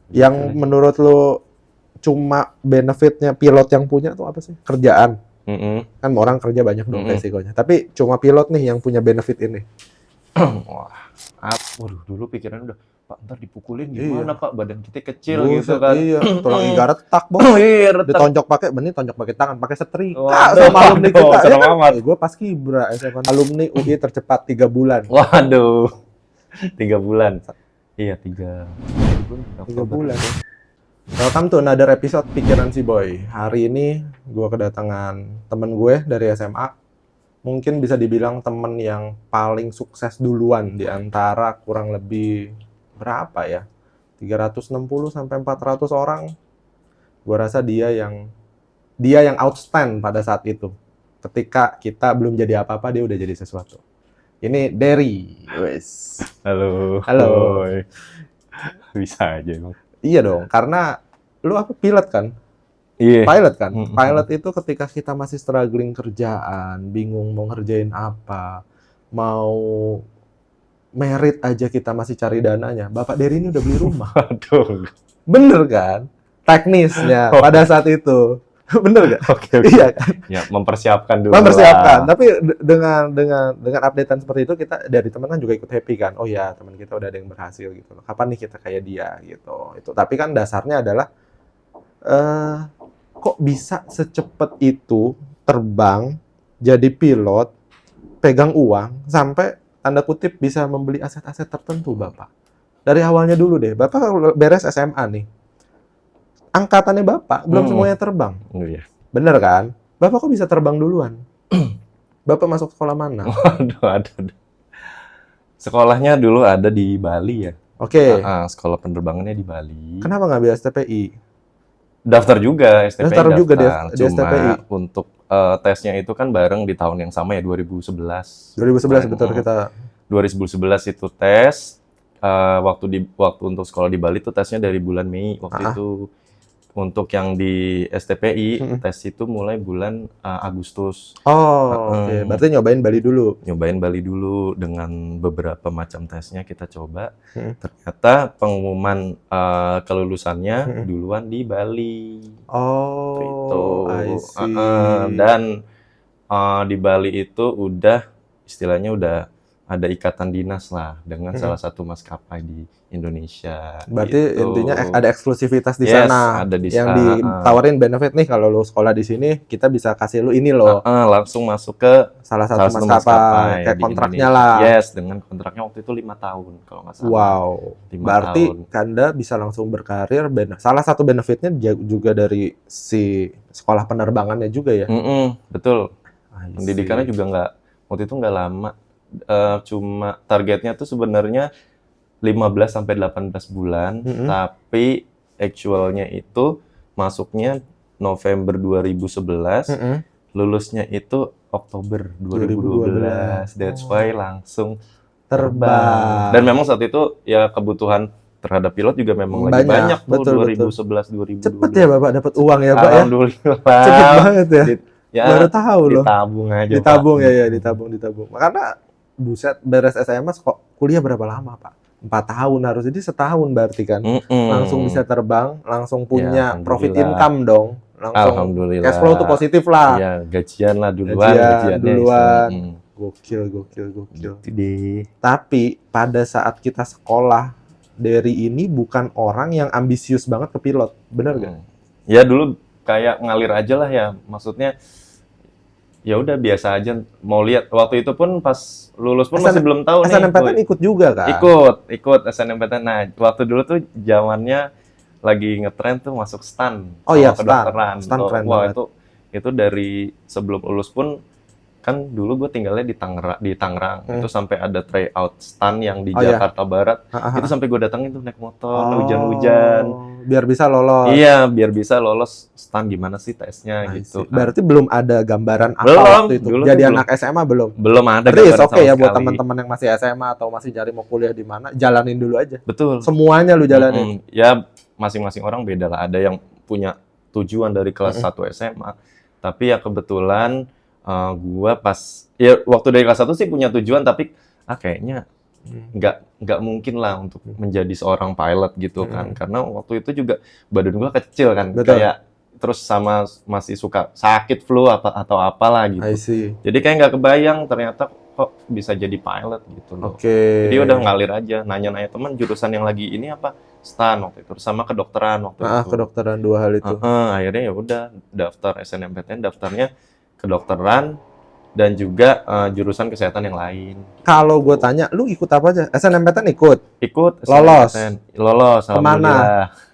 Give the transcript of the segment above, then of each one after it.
Yang menurut lu cuma benefitnya pilot yang punya tuh apa sih? Kerjaan. Kan orang kerja banyak dong resikonya. Tapi cuma pilot nih yang punya benefit ini. Wah, waduh, dulu pikirannya udah, Pak, ntar dipukulin gimana, Pak? Badan kita kecil Buset, gitu kan. Iya, tulang iga retak, Bos. Iya, retak. Ditonjok pakai tangan, pakai setrika. Waduh, Sama alumni kita. serem amat. Gue pas kibra SMA. Alumni UI tercepat 3 bulan. Waduh, 3 bulan. Iya, 3 bulan. Welcome to another episode Pikiran Si Boy. Hari ini gue kedatangan temen gue dari SMA. Mungkin bisa dibilang temen yang paling sukses duluan di antara kurang lebih berapa ya? 360 sampai 400 orang. Gue rasa dia yang outstand pada saat itu. Ketika kita belum jadi apa-apa, dia udah jadi sesuatu. Ini Derry. Wes. Halo. Halo. Bisa aja emang. Iya dong, karena lu apa pilot kan? Iya. Pilot kan? Pilot itu ketika kita masih struggling kerjaan, bingung mau ngerjain apa, mau merit aja kita masih cari dananya. Bapak Derry ini udah beli rumah. Aduh. Bener kan? Teknisnya pada saat itu. Bener gak? Oke. Iya kan? Ya, mempersiapkan dulu. Mempersiapkan. Tapi dengan updatean seperti itu, kita dari teman kan juga ikut happy kan. Oh ya, teman kita udah ada yang berhasil gitu. Kapan nih kita kayak dia gitu. Itu. Tapi kan dasarnya adalah kok bisa secepat itu terbang, jadi pilot, pegang uang, sampai tanda kutip bisa membeli aset-aset tertentu, Bapak. Dari awalnya dulu deh. Bapak beres SMA nih. Angkatannya Bapak belum semuanya terbang. Iya. Bener kan? Bapak kok bisa terbang duluan? Bapak masuk sekolah mana? Waduh, ada. Sekolahnya dulu ada di Bali ya. Oke. Sekolah penerbangannya di Bali. Kenapa nggak ambil STPI? Daftar juga, STPI Daftar juga di Cuma STPI. untuk tesnya itu kan bareng di tahun yang sama ya, 2011. 2011 betul kita. 2011 itu tes. Waktu untuk sekolah di Bali itu tesnya dari bulan Mei waktu itu. Untuk yang di STPI, tes itu mulai bulan Agustus. Oh, oke. Berarti nyobain Bali dulu. Nyobain Bali dulu dengan beberapa macam tesnya kita coba. Ternyata pengumuman kelulusannya duluan di Bali. Oh, itu. I see. Dan di Bali itu udah istilahnya udah ada ikatan dinas lah dengan salah satu maskapai di Indonesia. Berarti gitu. intinya ada eksklusivitas di sana. Ada di yang ditawarin benefit nih, kalau lu sekolah di sini, kita bisa kasih lu ini loh. Langsung masuk ke salah satu maskapai kayak kontraknya Indonesia. lah. Yes, dengan kontraknya waktu itu 5 tahun kalau nggak salah. Wow. 5 Berarti tahun. Kanda bisa langsung berkarir. Salah satu benefitnya juga dari si sekolah penerbangannya juga ya. Betul. Pendidikannya juga waktu itu nggak lama. Cuma targetnya tuh sebenarnya 15 sampai 18 bulan, tapi actualnya itu masuknya November 2011, lulusnya itu Oktober 2012. That's why langsung terbang. Dan memang saat itu ya kebutuhan terhadap pilot juga memang lagi banyak tuh, betul, 2011 2012. Cepet ya Bapak dapat uang ya Pak ya? Alhamdulillah. Cepet banget ya. Baru tahu loh. Ditabung aja. Ditabung Pak. Ditabung. Karena buset, beres SMA kuliah berapa lama Pak? 4 tahun harus, jadi setahun berarti kan. Langsung bisa terbang, langsung punya profit income dong. Langsung alhamdulillah. Cash flow tuh positif lah. Iya, gajian lah duluan. Gokil. Gitu deh. Tapi pada saat kita sekolah, Derry ini bukan orang yang ambisius banget ke pilot, bener gak? Ya dulu kayak ngalir aja lah ya, maksudnya ya udah biasa aja, mau lihat. Waktu itu pun pas lulus pun masih belum tahu nih. SNMPTN ikut juga kan? Ikut SNMPTN. Nah, waktu dulu tuh zamannya lagi ngetren tuh masuk STAN. Oh iya, kedokteran. STAN keren Wah, banget. itu dari sebelum lulus pun kan dulu gue tinggalnya di Tangerang. Itu sampai ada tryout STAN yang di Jakarta Barat. Itu sampai gue datangin tuh naik motor, hujan-hujan. Biar bisa lolos. Iya, biar bisa lolos STAN, gimana sih tesnya gitu. Berarti belum ada gambaran apa waktu itu? Dulu jadi anak SMA belum? Belum ada. Berarti oke ya buat teman-teman yang masih SMA atau masih cari mau kuliah di mana, jalanin dulu aja. Betul. Semuanya lu jalanin. Ya, masing-masing orang beda lah. Ada yang punya tujuan dari kelas 1 SMA. Tapi ya kebetulan gua pas ya waktu dari kelas 1 sih punya tujuan, tapi kayaknya nggak mungkin lah untuk menjadi seorang pilot gitu kan, karena waktu itu juga badan gue kecil kan, Betul. kayak terus sama masih suka sakit flu atau apalah gitu. I see. Jadi kayak nggak kebayang ternyata kok bisa jadi pilot gitu loh. Oke. Jadi udah ngalir aja, nanya-nanya teman jurusan yang lagi ini apa, STAN waktu itu, sama kedokteran waktu itu. Kedokteran, dua hal itu. Akhirnya ya udah daftar SNMPTN, daftarnya kedokteran dan juga jurusan kesehatan yang lain. Kalau gue tanya, lu ikut apa aja? SNMPTN ikut? Ikut Lolos? SNMPTN. Lolos, Kemana? alhamdulillah.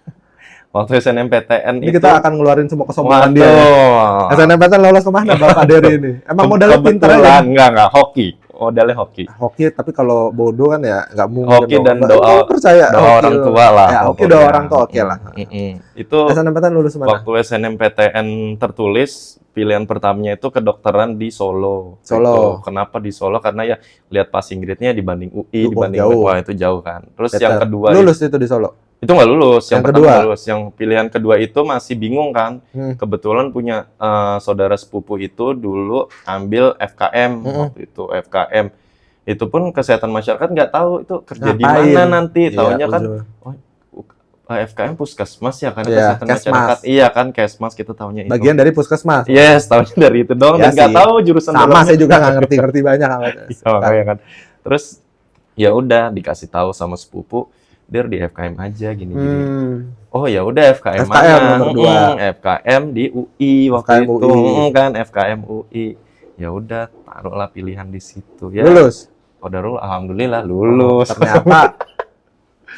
Waktu SNMPTN Ini itu kita akan ngeluarin semua kesombongan dia. waduh. SNMPTN lolos kemana Bapak Dery ini? Emang modalnya pinter aja? Enggak, hoki. Modalnya hoki. Hoki, tapi kalau bodoh kan ya nggak mungkin. Hoki dan doa, percaya doa hoki orang lu. tua lah. Ya, hoki pokoknya. doa orang tua oke lah. Itu SNMPTN lulus mana? waktu SNMPTN tertulis, pilihan pertamanya itu kedokteran di Solo. Solo. Itu. Kenapa di Solo? Karena ya lihat passing grade-nya dibanding UI, dibanding jauh. wah itu jauh kan. Terus Better. yang kedua lulus itu di Solo. itu nggak lulus, yang pertama kedua? nggak lulus. Yang pilihan kedua itu masih bingung kan. Kebetulan punya saudara sepupu itu dulu ambil FKM waktu itu, FKM. Itu pun kesehatan masyarakat nggak tahu itu kerja di mana nanti. Taunya kan FKM puskesmas ya kan, kesehatan masyarakat. Iya kan, kesmas kita taunya itu. Bagian dari puskesmas. Yes, taunya dari itu doang. Ya Dan nggak tahu jurusan sama dalamnya. saya juga nggak ngerti banyak. Iya kan. Terus ya udah dikasih tahu sama sepupu, dia di FKM aja gini. Oh ya udah FKM nomor 2. FKM di UI waktu FKM itu UI. kan, FKM UI. Ya udah taruhlah pilihan di situ ya. Lulus. Alhamdulillah lulus. Ternyata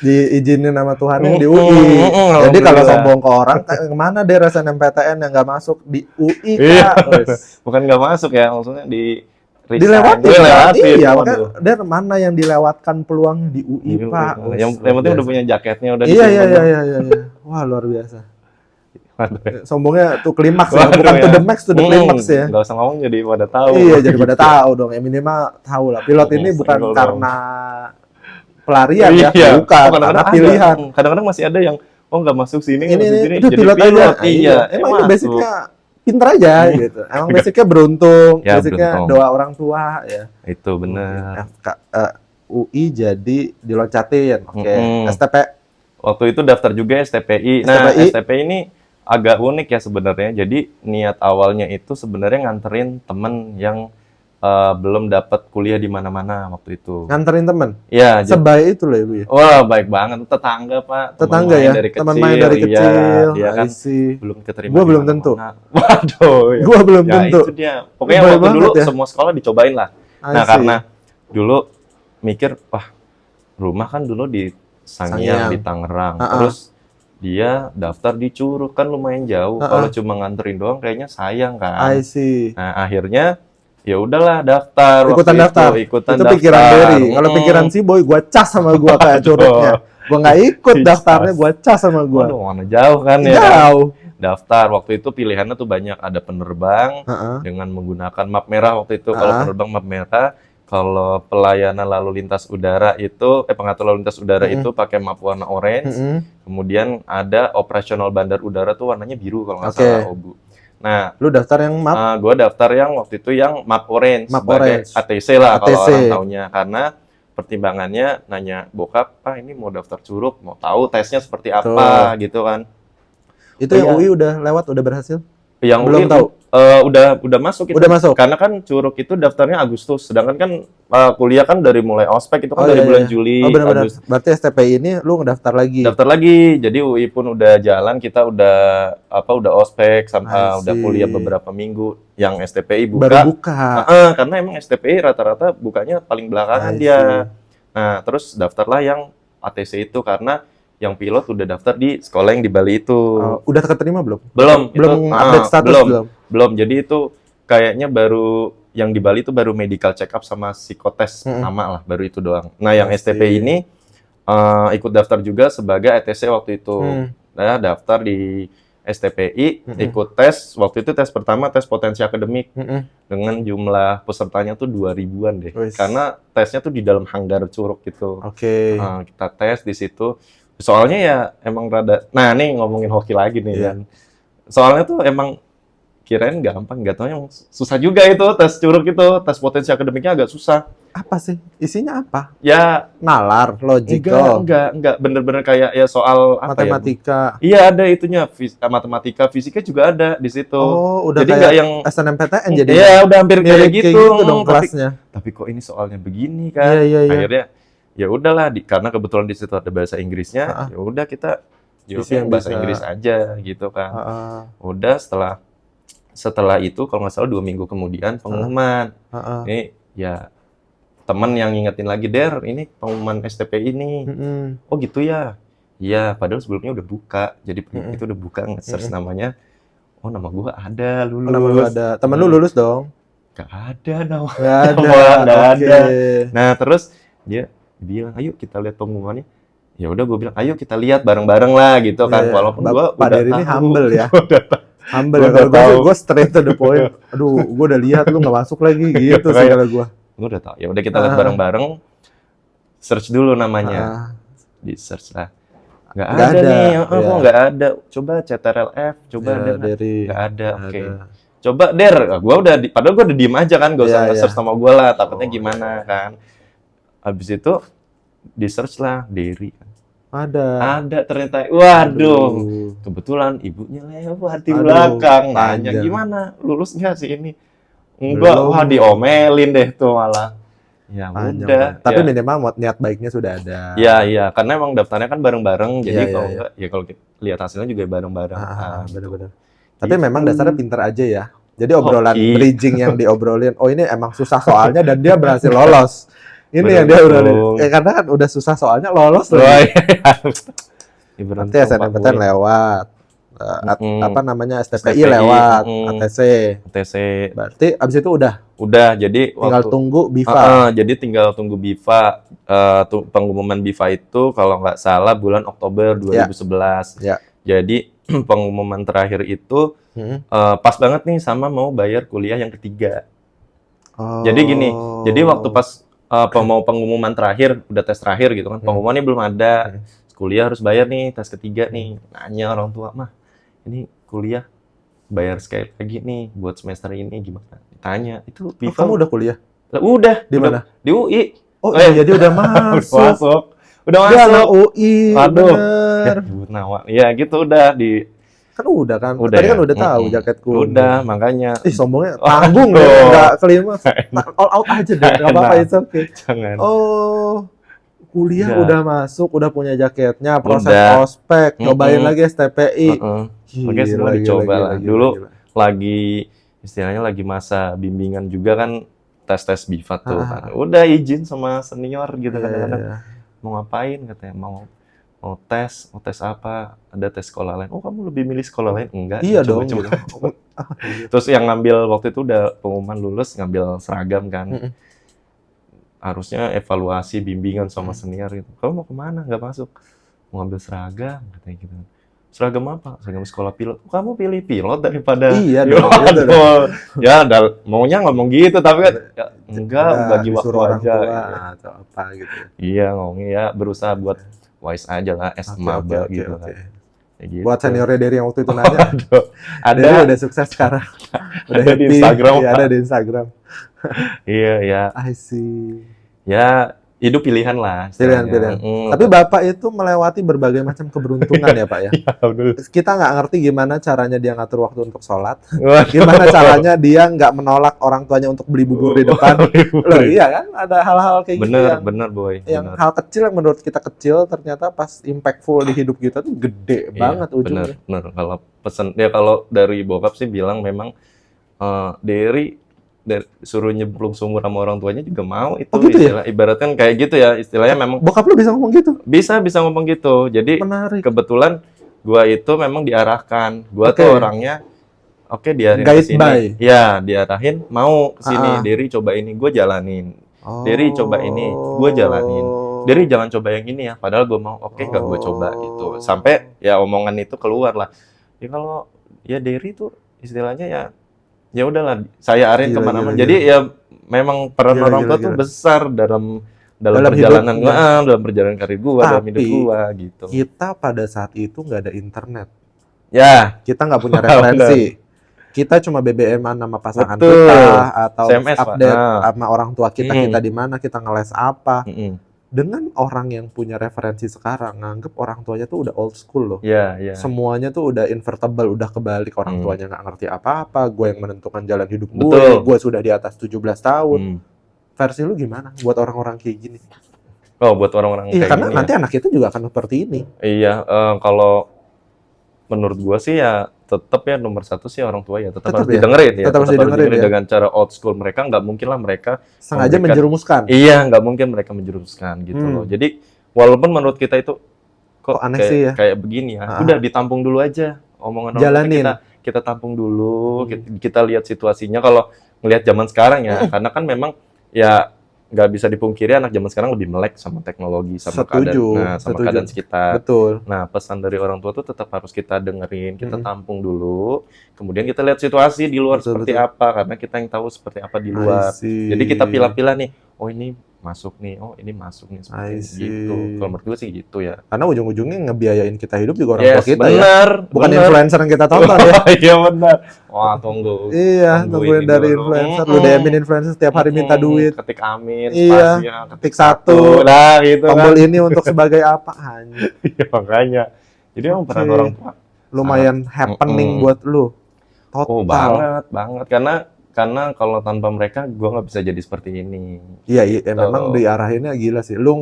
diizinin sama Tuhan yang di UI. Jadi kalau sombong ke orang, kemana deh SNMPTN yang nggak masuk di UI Kak? Bukan nggak masuk ya, maksudnya dilewatin. Iya, waduh. makanya dan mana yang dilewatkan peluang di UI Pak. Yang penting udah punya jaketnya udah Iya. Wah, luar biasa. Sombongnya tuh klimaks ya, bukan ya. to the max, to the climax ya. Nggak usah ngomong jadi pada tahu. Iya, jadi pada tahu dong. Ya minimal tahu lah. Pilot ini bukan karena pelarian ya, bukan karena pilihan. Kadang-kadang masih ada yang nggak masuk sini, ini jadi pilot aja. Iya, emang itu basicnya pinter aja gitu. Emang basicnya beruntung, basicnya doa orang tua ya. Itu benar. UI jadi diloncatin. Oke. STP. Waktu itu daftar juga STPI. Nah, STPI ini agak unik ya sebenarnya. Jadi niat awalnya itu sebenarnya nganterin temen yang belum dapat kuliah di mana-mana waktu itu. Nganterin temen? Iya. Sebaik itu loh Ibu ya? Wah, baik banget. Tetangga, Pak. Tetangga ya? Teman main dari kecil. Dia kan belum keterima. Gua belum tentu. Waduh. Gua belum tentu. Itu dia. Pokoknya waktu dulu semua sekolah dicobain lah. Nah, karena dulu mikir, wah, rumah kan dulu di Sangiang di Tangerang. Terus dia daftar di Curug kan lumayan jauh. Kalau cuma nganterin doang kayaknya sayang kan. I see. Nah, akhirnya ya udahlah daftar. Ikutan daftar. Itu pikiran Dery. Kalau pikiran si Boy, gua cas sama gua kayak Curugnya. Gua nggak ikut daftarnya, gua cas sama gua. Waduh, mana jauh kan ya. Jauh. Daftar waktu itu pilihannya tuh banyak, ada penerbang dengan menggunakan map merah waktu itu. Kalau penerbang map merah, kalau pelayanan lalu lintas udara itu pengatur lalu lintas udara itu pakai map warna orange. Kemudian ada operasional bandar udara tuh warnanya biru kalau nggak salah, Obu. Nah, lu daftar yang map? Gue daftar yang waktu itu yang map orange, sebagai ATC lah kalau orang taunya. Karena pertimbangannya nanya bokap, ini mau daftar Curug, mau tahu tesnya seperti apa gitu kan. Itu yang UI udah lewat, udah berhasil? Yang belum UI, tahu. Udah masuk itu. Udah masuk. Karena kan Curug itu daftarnya Agustus, sedangkan kan kuliah kan dari mulai ospek itu kan dari bulan Juli. Benar-benar. Berarti STPI ini lu ngedaftar lagi. Daftar lagi. Jadi UI pun udah jalan, kita udah ospek sampai udah kuliah beberapa minggu. Yang STPI buka. Baru buka. Karena emang STPI rata-rata bukanya paling belakangan dia. Nah, terus daftarlah yang ATC itu karena yang pilot udah daftar di sekolah yang di Bali itu. Udah keterima belum? Belum update status belum. Jadi itu kayaknya baru yang di Bali itu baru medical check up sama psikotes pertama lah, baru itu doang. Nah, yang STP ini ikut daftar juga sebagai ATC waktu itu. Nah, daftar di STPI, ikut tes. Waktu itu tes pertama tes potensi akademik dengan jumlah pesertanya tuh 2000-an deh. Karena tesnya tuh di dalam hanggar Curug gitu. Kita tes di situ. Soalnya ya emang rada, nah nih ngomongin hoki lagi nih kan. Soalnya tuh emang kirain gampang, nggak tahu yang susah juga itu tes curug itu, tes potensi akademiknya agak susah. Apa sih? Isinya apa? Ya Nalar, logical, enggak bener-bener kayak ya soal apa ya? matematika. Iya ada itunya, matematika, fisika juga ada di situ. Oh, udah Jadi kayak nggak yang SNMPTN jadi. iya udah hampir kayak Mirip gitu. dong Tapi kelasnya. kok ini soalnya begini kan? Iya. Akhirnya ya udahlah karena kebetulan di situ ada bahasa Inggrisnya, Ha-ha. ya udah kita Isi yang yang bahasa bisa. Inggris aja gitu kan. Heeh. Udah setelah itu kalau nggak salah 2 minggu kemudian pengumuman. Heeh. Ini ya teman yang ngingetin lagi, Der, ini pengumuman STP ini. Mm-mm. Oh gitu ya. Iya, padahal sebelumnya udah buka. Jadi Mm-mm. itu udah buka nge-search namanya. Oh, nama gua ada lulus. Nama lu ada. Temen lu lulus dong? Gak ada nama. Nggak ada. Nggak Oke. ada. Nah, terus dia bilang, "Ayo kita lihat pengumumannya." Ya udah gue bilang, "Ayo kita lihat bareng-bareng lah," gitu kan. Iya. Walaupun gua Pak udah Dery ini tahu. humble ya. Gua udah tahu. Humble Gua ya. Kalau udah tahu. gue straight to the point. Aduh, gue udah lihat lu nggak masuk lagi gitu sih kalau gue. Gua udah tahu. Ya udah kita lihat bareng-bareng. Search dulu namanya. Di search lah. Nggak Nggak ada ada, nih. iya. Kok nggak ada? Coba CTRL-F, coba Ya, ada nggak? Dery. Nggak ada. Nggak Oke. ada. Coba Der, gua udah padahal gua udah diem aja kan, gak usah Iya, nge-search iya. nama gua lah, takutnya gimana kan. Habis itu di search lah Dery. Ada. Ada ternyata. Waduh. Kebetulan ibunya lewat di Aduh, belakang nanya, panjang. "Gimana? Lulus nggak sih ini?" Enggak, Belum. wah diomelin deh tuh malah. Ya Panjang, udah. Bang. Tapi ya. minimal niat baiknya sudah ada. Iya, karena emang daftarnya kan bareng-bareng, jadi Iya, kalau iya. enggak, ya kalau kita lihat hasilnya juga bareng-bareng. Bener-bener. Tapi Gitu. memang dasarnya pinter aja ya. Jadi obrolan iya. bridging yang diobrolin, oh ini emang susah soalnya dan dia berhasil lolos. Ini Bener, yang dia obrolin. betul. Karena kan udah susah soalnya lolos loh. Wah, iya. Nanti SNMPTN lewat. Apa namanya STPI STPI, lewat, ATC. TC. Berarti abis itu udah Udah, jadi tinggal waktu tunggu BIFA. jadi tinggal tunggu BIFA. Pengumuman BIFA itu kalau nggak salah bulan Oktober 2011. Ya. Jadi pengumuman terakhir itu pas banget nih sama mau bayar kuliah yang ketiga. Oh. Jadi gini, jadi waktu pas mau pengumuman terakhir, udah tes terakhir gitu kan, pengumumannya belum ada. Kuliah harus bayar nih, tes ketiga nih. Nanya orang tua, "Mah, ini kuliah bayar sekali lagi nih buat semester ini gimana?" Ditanya, "Itu Oh, BIFA kamu udah kuliah? Lah, udah. Di mana? Di UI. Oh iya, dia udah masuk. Masuk. Udah Dia anak masuk. UI, Aduh. bener. Sebut nama. Ya gitu udah di Kan udah kan? Udah Tadi ya? kan udah tahu jaket kuning. Udah, makanya Ih, sombongnya tanggung Aduh. deh, nggak kelima. All out aja deh, nggak apa-apa, Enak. it's okay. jangan. Oh, kuliah Udah. udah masuk, udah punya jaketnya, proses Udah. ospek, nyobain Mm-mm. lagi STPI. Heeh. Gila, Makanya semua dicoba lah. Dulu gila. lagi istilahnya lagi masa bimbingan juga kan, tes BIFA tuh Ah. kan. Udah izin sama senior gitu Iya, kadang-kadang. iya. Mau ngapain katanya, mau tes apa? Ada tes sekolah lain. Oh, kamu lebih milih sekolah lain? Enggak. Iya dong. coba-coba. Gitu. Terus yang ngambil waktu itu udah pengumuman lulus ngambil seragam kan. Mm-mm. Harusnya evaluasi bimbingan sama senior gitu. Kamu mau kemana? Nggak masuk. Mau ngambil seragam katanya gitu. Seragam apa? Seragam sekolah pilot. Oh, kamu pilih pilot daripada Iya Ya, dong, gitu dong. aduh. Ya, maunya ngomong gitu tapi kan ya, enggak Udah, bagi waktu disuruh orang aja. tua atau apa gitu. Iya, ngomongnya ya berusaha buat wise aja lah, Oke, maba oke, gitu oke. kan. Ya gitu. Buat seniornya dari yang waktu itu nanya, Aduh, Dery ada udah sukses sekarang. Udah Ada di happy. Instagram, Iya, Pak. ada di Instagram. iya ya. I see. Ya, hidup pilihan lah. istilahnya. Pilihan-pilihan. Mm. Tapi Bapak itu melewati berbagai macam keberuntungan ya Pak ya. Alhamdulillah. Kita nggak ngerti gimana caranya dia ngatur waktu untuk sholat. Wah, Gimana caranya dia nggak menolak orang tuanya untuk beli bubur di depan. Loh iya kan, ada hal-hal kayak gitu bener, yang, bener boy. yang Bener. hal kecil yang menurut kita kecil ternyata pas impactful di hidup kita tuh gede Iya, banget bener, ujungnya. bener. Kalau pesen, ya kalau dari bokap sih bilang memang Dery suruh nyemplung sumur sama orang tuanya juga mau itu. Oh, gitu ya? Ibaratkan kayak gitu ya, istilahnya memang Bokap lu bisa ngomong gitu? bisa ngomong gitu. Jadi Menarik. kebetulan gua itu memang diarahkan. Gua Oke. tuh orangnya diarahin Guide ke sini. by. Ya, diarahin mau ke sini. Ah. Dery coba ini, gua jalanin. Oh. Dery coba ini, gua jalanin. Dery jangan coba yang ini ya, padahal gua mau. Oke, nggak gua coba gitu. Sampai ya omongan itu keluar lah. Ya kalau ya Dery tuh istilahnya ya udahlah, saya arahin Gila, kemana-mana. gila, Jadi ya memang peran Gila, orang tua gila, tuh gila. besar dalam Dalam perjalanan hidupnya. dalam perjalanan karir gua, dalam hidup Tapi, gua gitu. Kita pada saat itu nggak ada internet. Ya, Kita nggak punya referensi. Kita cuma BBM-an sama pasangan Betul. kita atau SMS, Pak. update Nah. sama orang tua kita, Mm. kita di mana, kita ngeles apa. Mm-mm. Dengan orang yang punya referensi sekarang nganggep orang tuanya tuh udah old school loh. Iya, iya. Semuanya tuh udah invertible, udah kebalik. Orang tuanya nggak ngerti apa-apa, gue yang menentukan jalan hidup Betul. gue sudah di atas 17 tahun. Hmm. Versi lu gimana buat orang-orang kayak gini? Oh, buat orang-orang Iya, kayak karena gini nanti anak kita juga akan seperti ini. Iya, kalau menurut gua sih ya tetap ya nomor satu sih orang tua ya tetap Tetap harus ya? didengerin ya. Tetap harus didengerin ya? Dengan cara old school. Mereka nggak mungkin lah mereka Sengaja memberikan- menjerumuskan. Iya, nggak mungkin mereka menjerumuskan gitu loh. Jadi walaupun menurut kita itu Kok aneh kayak, sih ya? kayak begini ya, udah ditampung dulu aja omongan orang tua Jalanin. kita tampung dulu, kita lihat situasinya. Kalau ngelihat zaman sekarang ya, karena kan memang ya nggak bisa dipungkiri anak zaman sekarang lebih melek sama teknologi, sama Setuju, keadaan, sama setuju. keadaan sekitar. Betul. Nah, pesan dari orang tua tuh tetap harus kita dengerin, kita tampung dulu, kemudian kita lihat situasi di luar Betul, seperti betul. apa, karena kita yang tahu seperti apa di I luar. see. Jadi kita pilah-pilah nih, oh ini masuk nih, oh ini masuk nih, seperti I ini, see. gitu. Kalau menurut gue sih gitu ya. Karena ujung-ujungnya ngebiayain kita hidup juga orang Yes, tua kita ya. benar, Bukan benar. influencer yang kita tonton ya. Iya benar. Wah, tunggu. Iya, Tunggu nungguin ini dari dulu. influencer. Lu DM-in influencer setiap hari minta duit. Ketik amin, Iya, spasinya, ketik satu. Nah, gitu Tombol kan. ini untuk sebagai apa? Anjir. Iya, makanya. Jadi emang peran Oke. orang tua. Lumayan happening buat lu. Total. Oh, banget. Karena kalau tanpa mereka, gue nggak bisa jadi seperti ini. Iya, iya, Gitu. memang diarahinnya gila sih. Lu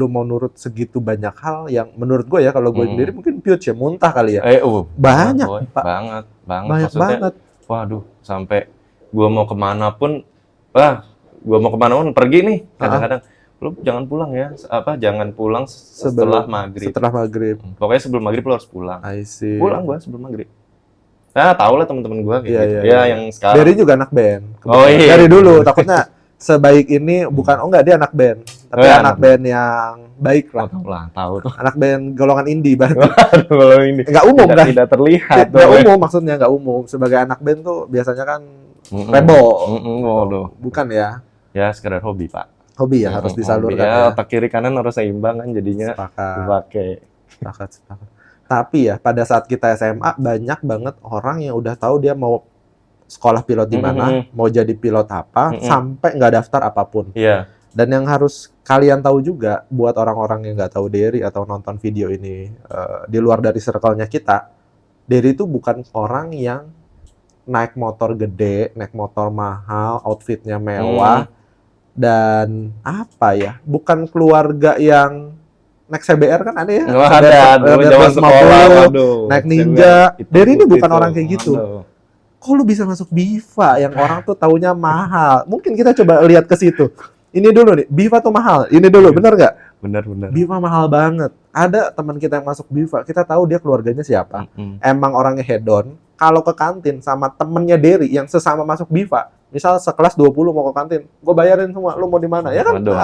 mau nurut segitu banyak hal yang menurut gue ya, kalau gue sendiri mungkin piut ya, muntah kali ya. Banyak, Boy. Pak. Banget. Banyak Maksudnya, banget. waduh, sampai gue mau kemana pun, pergi nih. Kadang-kadang, lu jangan pulang ya. Jangan pulang setelah maghrib. Setelah maghrib. Pokoknya sebelum maghrib lu harus pulang. I see. Pulang gue sebelum maghrib. Nah, tau lah teman-teman gue kayak Iya, gitu. iya, Ya, iya. yang sekarang. Dari juga anak band. Oh, iya. Dari dulu, takutnya sebaik ini bukan, oh enggak, dia anak band. Tapi Oh, iya, anak band yang baik lah. Tahu tuh. Anak band golongan indie berarti. Kalau ini Enggak umum kan? tidak terlihat. Enggak umum, maksudnya enggak umum. Sebagai anak band tuh biasanya kan rebel. Waduh. Bukan ya? Ya, sekedar hobi, Pak. Hobi ya, harus disalurkan Ya, ya. otak kiri kanan harus seimbang kan jadinya Sepakat. dipakai. Sepakat. Tapi ya, pada saat kita SMA, banyak banget orang yang udah tahu dia mau sekolah pilot di mana, mau jadi pilot apa, sampai nggak daftar apapun. Iya. Dan yang harus kalian tahu juga, buat orang-orang yang nggak tahu Derry atau nonton video ini di luar dari circle-nya kita, Derry itu bukan orang yang naik motor gede, naik motor mahal, outfitnya mewah, dan apa ya, bukan keluarga yang naik CBR kan ada ya? Nggak CBR, ada, dulu zaman 250, sekolah, waduh. naik Ninja. Itu, Derry ini bukan itu. orang kayak gitu. Aduh. Kok lu bisa masuk Biva yang orang tuh taunya mahal? Mungkin kita coba lihat ke situ. Ini dulu nih, Biva tuh mahal. Ini dulu, bener nggak? Benar. Biva mahal banget. Ada teman kita yang masuk Biva, kita tahu dia keluarganya siapa. Emang orangnya hedon. Kalau ke kantin sama temennya Derry yang sesama masuk Biva, misal sekelas 20 mau ke kantin, gue bayarin semua, lu mau di mana? Ya kan? Waduh,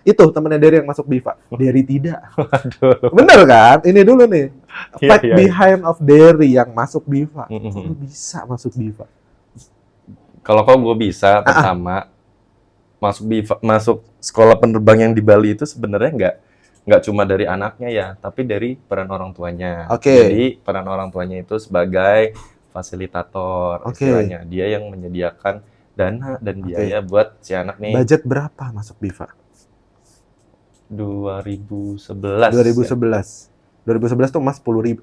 Itu temennya Derry yang masuk Biva. Derry tidak. Aduh. Bener kan? Ini dulu nih. Iya, Fact iya. behind of Derry yang masuk Biva. Kok lu bisa masuk Biva? Kalau gue bisa pertama masuk sekolah penerbang yang di Bali itu sebenarnya nggak cuma dari anaknya ya, tapi dari peran orang tuanya. Oke. Jadi peran orang tuanya itu sebagai fasilitator, Oke. istilahnya. Dia yang menyediakan dana dan biaya buat si anak nih. Budget berapa masuk Biva? 2011. 2011. 2011 tuh emas 10.000,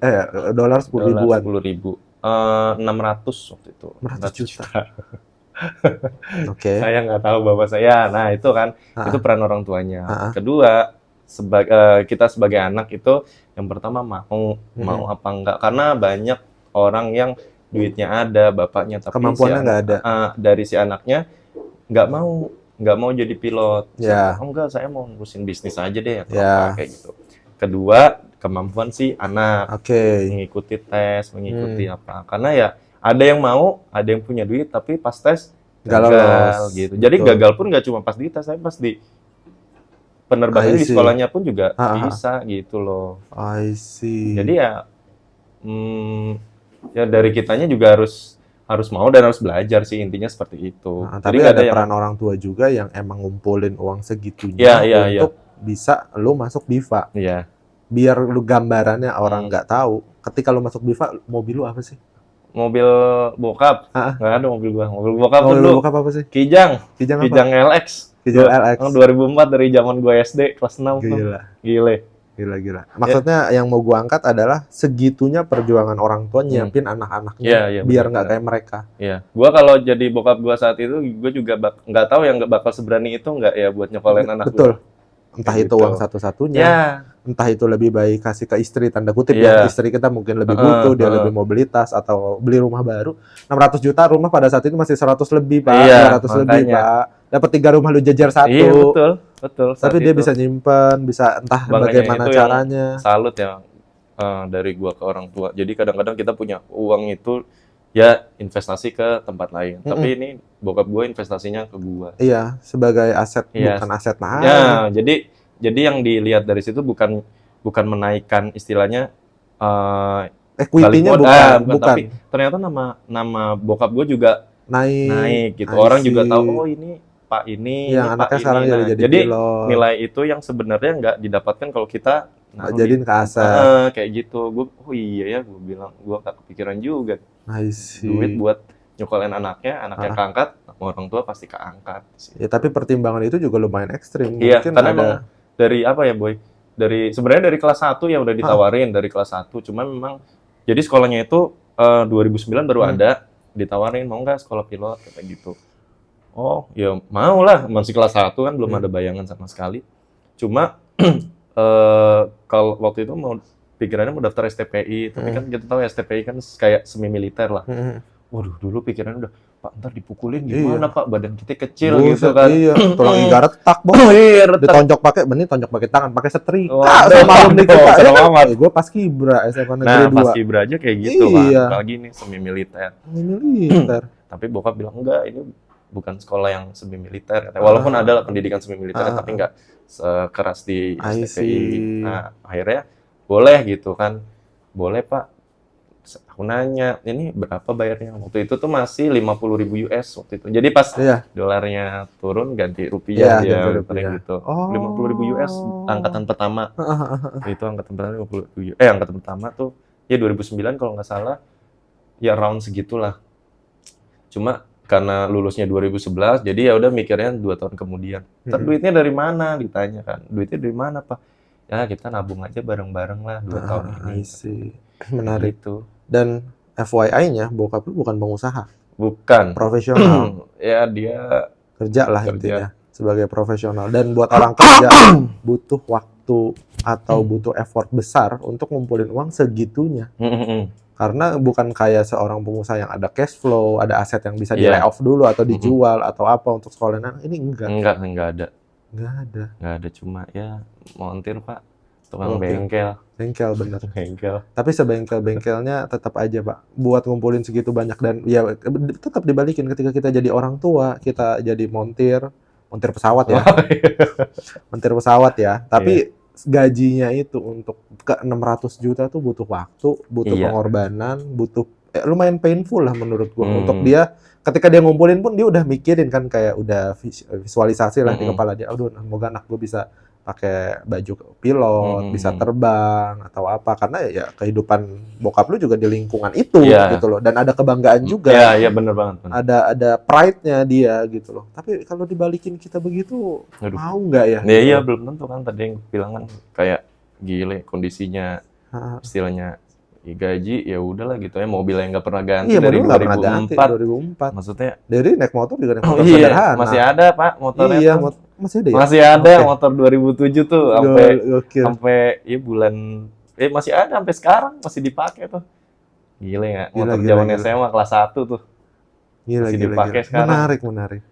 dolar 10 ribuan. 10.000. 600 waktu itu. 600 juta. Oke. Saya nggak tahu bapak saya. Nah itu kan, itu peran orang tuanya. Kedua, kita sebagai anak itu yang pertama mau apa enggak, karena banyak orang yang duitnya ada, bapaknya, tapi Kemampuannya nggak ada. Dari si anaknya nggak mau jadi pilot. Ya. Oh enggak, saya mau ngurusin bisnis aja deh atau Ya. apa kayak gitu. Kedua, kemampuan si anak Oke. mengikuti tes, mengikuti apa, karena ya ada yang mau, ada yang punya duit, tapi pas tes Nggak gagal lolos. gitu. Jadi Betul. gagal pun nggak cuma pas di tes, saya pas di penerbangan I di see. sekolahnya pun juga Ha, ha. bisa gitu loh. I see. Jadi ya, ya dari kitanya juga harus mau dan harus belajar sih, intinya seperti itu. Nah, Jadi tapi nggak ada yang- peran orang tua juga yang emang ngumpulin uang segitunya Iya, untuk bisa lu masuk Biva. Iya. Biar lu gambarannya orang nggak tahu. Ketika lu masuk Biva, mobil lu apa sih? mobil bokap. Ah. Nggak ada mobil gua. Mobil bokap tuh Mobil dulu bokap apa sih? Kijang. Kijang apa? Kijang LX. Kijang LX. 2004 dari zaman gua SD kelas 6 tuh. Gila. Gile. Gila. Maksudnya yang mau gua angkat adalah segitunya perjuangan orang tua nyiapin anak-anaknya Iya, biar benar, nggak benar. kayak mereka. Iya. Gua kalau jadi bokap gua saat itu, gua juga nggak tahu yang nggak bakal seberani itu nggak ya buat nyekolin anak Betul. gua. Entah Kayak itu gitu. uang satu-satunya, Ya. entah itu lebih baik kasih ke istri tanda kutip Iya. ya. Istri kita mungkin lebih butuh, dia lebih mobilitas atau beli rumah baru. 600 juta rumah pada saat itu masih 100 lebih, Pak. Iya, 200 lebih, makanya. Pak. Dapat 3 rumah lu jajar satu. Iya, betul. Saat Tapi dia itu. bisa nyimpen, bisa entah Makanya bagaimana itu yang caranya. salut ya dari gua ke orang tua. Jadi kadang-kadang kita punya uang itu ya investasi ke tempat lain. Tapi ini bokap gua investasinya ke gua. Iya, sebagai aset, Iya. bukan aset mahal. Ya, jadi yang dilihat dari situ bukan menaikkan istilahnya Equity-nya balik bukan. bukan, tapi ternyata nama bokap gua juga naik gitu. I Orang juga see. tahu oh ini Pak ini, Yang ini Pak anaknya ini. sekarang Nah, jadi jadi pilot. nilai itu yang sebenarnya nggak didapatkan kalau kita naruh Jadiin ke aset. kayak gitu. Oh iya ya, gue bilang gue gak kepikiran juga. I see. Duit buat nyokolin anaknya keangkat, sama orang tua pasti keangkat. Ya, tapi pertimbangan itu juga lumayan ekstrim. Iya, Mungkin karena ada emang dari apa ya Boy? Sebenarnya dari kelas 1 ya udah ditawarin dari kelas 1. Cuma memang jadi sekolahnya itu 2009 baru ada ditawarin mau nggak sekolah pilot kayak gitu. Oh ya mau lah, masih kelas 1 kan belum ada bayangan sama sekali. Cuma kalau waktu itu mau pikirannya mau daftar STPI, tapi kan kita tahu STPI kan kayak semi militer lah. Waduh, dulu pikirannya udah, Pak ntar dipukulin gimana Pak, badan kita kecil gitu kan. Iya, tulang iga retak, Bos. Iya, retak. Ditonjok pakai tangan, pakai setrika. Waduh, Sama alumni kita. serem amat. Gue pas Kibra SMA Nah, Negeri 2. pas Kibra aja kayak gitu Iya. Pak, apalagi nih semi militer. Militer. Tapi bokap bilang enggak, ini bukan sekolah yang semi militer. Walaupun ada lah pendidikan semi militer, tapi enggak sekeras di I STPI. see. Nah, akhirnya boleh gitu kan. Boleh Pak. Aku nanya, ini berapa bayarnya? Waktu itu tuh masih 50.000 US waktu itu. Jadi pas Iya. dolarnya turun ganti Iya, rupiah dia ganti paling rupiah. gitu. Oh. 50.000 US angkatan pertama. Itu angkatan pertama 50.000. Angkatan pertama tuh ya 2009 kalau nggak salah. Ya round segitulah. Cuma karena lulusnya 2011, jadi ya udah mikirnya 2 tahun kemudian. Ntar duitnya dari mana? Ditanya kan. Duitnya dari mana, Pak? Ya kita nabung aja bareng-bareng lah 2 tahun I ini. see. Menarik. Gitu. Dan FYI-nya, bokap lu bukan pengusaha. Bukan. Profesional. Ya dia Kerja lah Kerja. intinya. Sebagai profesional. Dan buat orang kerja, butuh waktu atau butuh effort besar untuk ngumpulin uang segitunya. Karena bukan kayak seorang pengusaha yang ada cash flow, ada aset yang bisa di Iya. lay off dulu atau dijual atau apa untuk sekolah anak. Ini enggak. enggak ada. Enggak ada. Cuma ya montir, Pak. Tukang Oke. bengkel. Bengkel bener. Bengkel. Tapi sebengkel-bengkelnya tetap aja, Pak. Buat ngumpulin segitu banyak dan ya tetap dibalikin ketika kita jadi orang tua, kita jadi montir pesawat ya. Montir pesawat ya. Tapi gajinya itu untuk ke 600 juta tuh butuh waktu, butuh Iya. pengorbanan, butuh lumayan painful lah menurut gua. Untuk dia ketika dia ngumpulin pun dia udah mikirin kan kayak udah visualisasi lah di kepala dia. Aduh, semoga anak gua bisa pakai baju pilot, bisa terbang atau apa karena ya kehidupan bokap lu juga di lingkungan itu gitu loh dan ada kebanggaan juga. Iya bener banget. Ada pride-nya dia gitu loh. Tapi kalau dibalikin kita begitu mau nggak ya? Iya belum tentu kan tadi yang bilang kan kayak gile kondisinya istilahnya gaji ya udahlah gitu ya mobil yang nggak pernah ganti dari 2004. Maksudnya dari naik motor juga naik motor sederhana. Masih ada Pak motornya. Iya, masih ada ya? Masih ada motor 2007 tuh sampai ya bulan masih ada sampai sekarang masih dipakai tuh. Gile nggak? Motor zaman SMA kelas 1 tuh. Masih dipakai sekarang. Menarik.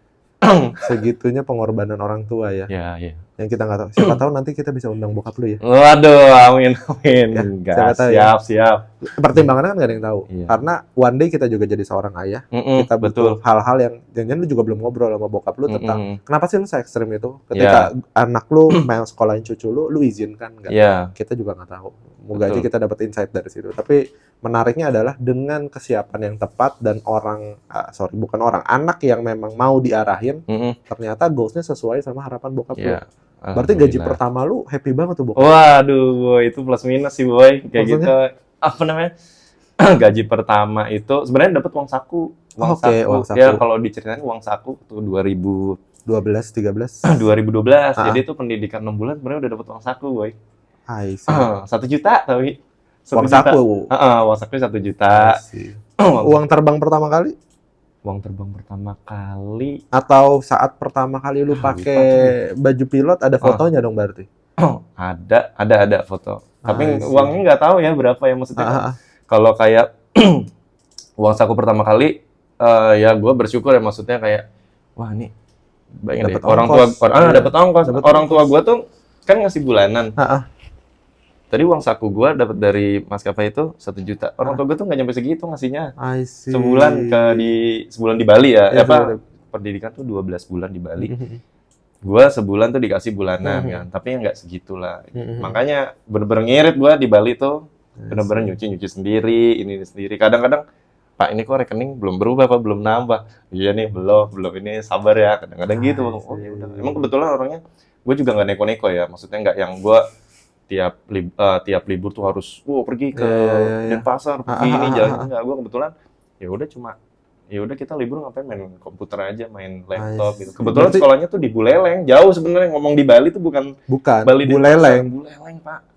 Segitunya pengorbanan orang tua ya. Iya. Yang kita nggak tahu. Siapa tahu nanti kita bisa undang bokap lu ya. Waduh, amin. Ya, siap. Pertimbangannya kan nggak ada yang tahu. Iya. Karena one day kita juga jadi seorang ayah. Kita butuh hal-hal yang jangan lu juga belum ngobrol sama bokap lu tentang kenapa sih lu se-ekstrem itu? Ketika anak lu mau sekolahin cucu lu izinkan nggak? Kita juga nggak tahu. Moga aja kita dapat insight dari situ. Tapi menariknya adalah dengan kesiapan yang tepat dan anak yang memang mau diarahin, ternyata goals-nya sesuai sama harapan bokap lu. Berarti gaji pertama lu happy banget tuh bokap. Waduh, boy, itu plus minus sih boy, kayak maksudnya? Gitu. Apa namanya? gaji pertama itu sebenarnya dapat uang saku. Oke, uang saku. Ya kalau diceritain uang saku tuh 12, 13. 2012. Jadi itu pendidikan 6 bulan sebenarnya udah dapat uang saku, boy. I see. 1 juta tapi. Uang saku. Uang saku 1 juta. Uang terbang pertama kali? Uang terbang pertama kali Atau saat pertama kali lu pakai baju pilot ada fotonya dong berarti? ada foto. Tapi uangnya nggak tahu ya berapa ya maksudnya. Kalau kayak uang saku pertama kali, ya gue bersyukur ya maksudnya kayak, wah nih, bayangin deh, orang tua, dapat ongkos. Orang tua gue tuh kan ngasih bulanan. Tadi uang saku gue dapat dari maskapai itu 1 juta. Orang tua gue tuh nggak nyampe segitu ngasihnya. Sebulan di Bali ya. Pendidikan tuh 12 bulan di Bali. Gue sebulan tuh dikasih bulanan kan, tapi nggak segitulah. Makanya bener-bener ngirit gue di Bali tuh. Bener-bener nyuci sendiri, ini sendiri. Kadang-kadang, Pak ini kok rekening belum berubah, Pak belum nambah. Iya nih belum ini sabar ya. Kadang-kadang gitu. Oh ya udah. Emang kebetulan orangnya, gue juga nggak neko-neko ya. Maksudnya nggak yang gue tiap libur tuh harus, pergi ke Denpasar, pergi ini jalan enggak. Gue kebetulan, ya udah kita libur ngapain main komputer aja, main laptop gitu. Kebetulan sekolahnya tuh di Buleleng, jauh sebenarnya. Ngomong di Bali tuh bukan Bali Buleleng, Pak.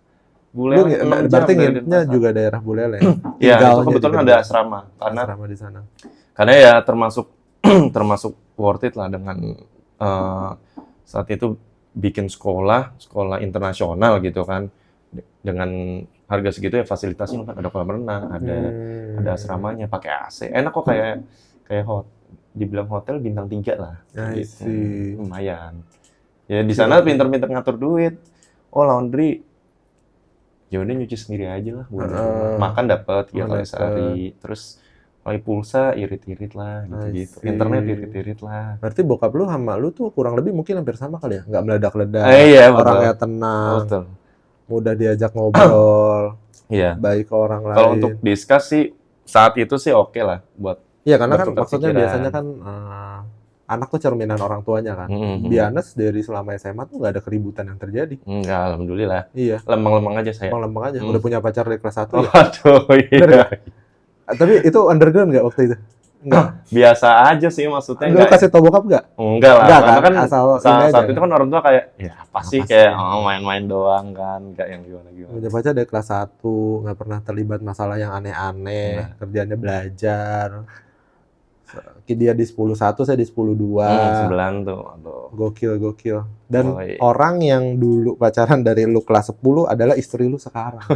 Buleleng, berarti nginepnya juga daerah Buleleng. Iya, itu kebetulan ada asrama. Asrama di sana. Karena ya termasuk worth it lah dengan saat itu bikin sekolah internasional gitu kan. Dengan harga segitu ya fasilitasnya ada kolam renang, ada asramanya, pakai AC. Enak kok kayak dibilang hotel bintang 3 lah. Gitu. Lumayan. Ya di sana pinter-pinter ngatur duit. Oh, laundry ya udah nyuci sendiri aja lah, makan dapat 3 kali sehari, terus pakai pulsa irit-irit lah gitu. Internet irit-irit lah. Berarti bokap lu sama lu tuh kurang lebih mungkin hampir sama kali ya, nggak meledak-ledak, orangnya tenang, mudah diajak ngobrol, baik ke orang lain. Kalau untuk diskus sih saat itu sih oke lah buat. Iya karena kan maksudnya biasanya kan anak tuh cerminan orang tuanya kan. Bianes dari selama SMA tuh nggak ada keributan yang terjadi. Enggak, alhamdulillah. Iya. Lempeng-lempeng aja saya. Lempeng aja. Udah punya pacar dari kelas 1 ya? Waduh, iya. Tapi itu underground nggak waktu itu? Enggak. Biasa aja sih maksudnya. Lu kasih tau bokap nggak? Enggak lah. Enggak kan? Saat itu kan orang tua kayak, ya apa sih kayak main-main doang kan. Nggak yang gimana-gimana. Punya pacar dari kelas 1, nggak pernah terlibat masalah yang aneh-aneh. Kerjaannya belajar. Dia di 10.1, saya di 10.2. 9 tuh. Aduh. Gokil. Dan orang yang dulu pacaran dari lu kelas 10 adalah istri lu sekarang.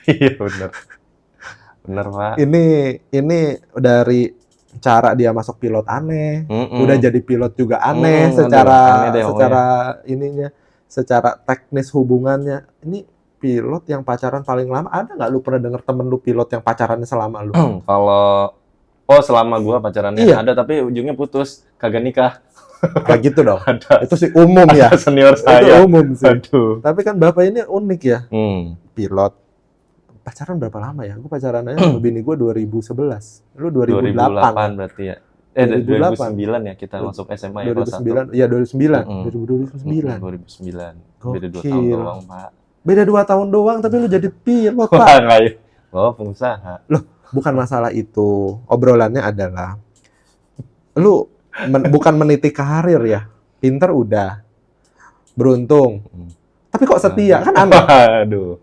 Iya benar. Benar, Pak. Ini dari cara dia masuk pilot aneh, udah jadi pilot juga aneh secara teknis hubungannya. Ini pilot yang pacaran paling lama, ada nggak lu pernah denger temen lu pilot yang pacarannya selama lu? Selama gua pacarannya ada, tapi ujungnya putus, kagak nikah. Kayak gitu dong. Ada. Itu sih umum ya. Senior saya. Itu umum sih. Aduh. Tapi kan bapak ini unik ya. Pilot. Pacaran berapa lama ya? Gue pacaran aja sama bini gue 2011. Lu 2008 berarti ya. 2009 ya kita masuk SMA ya kelas 1. Iya 2009. 2009. Beda 2 tahun doang, Pak. Beda 2 tahun doang tapi lu jadi pilot, Pak. Wah, enggak ya. Pengusaha. Loh, bukan masalah itu. Obrolannya adalah lu bukan meniti karir ya. Pinter udah. Beruntung. Tapi kok setia? Kan aneh. Aduh.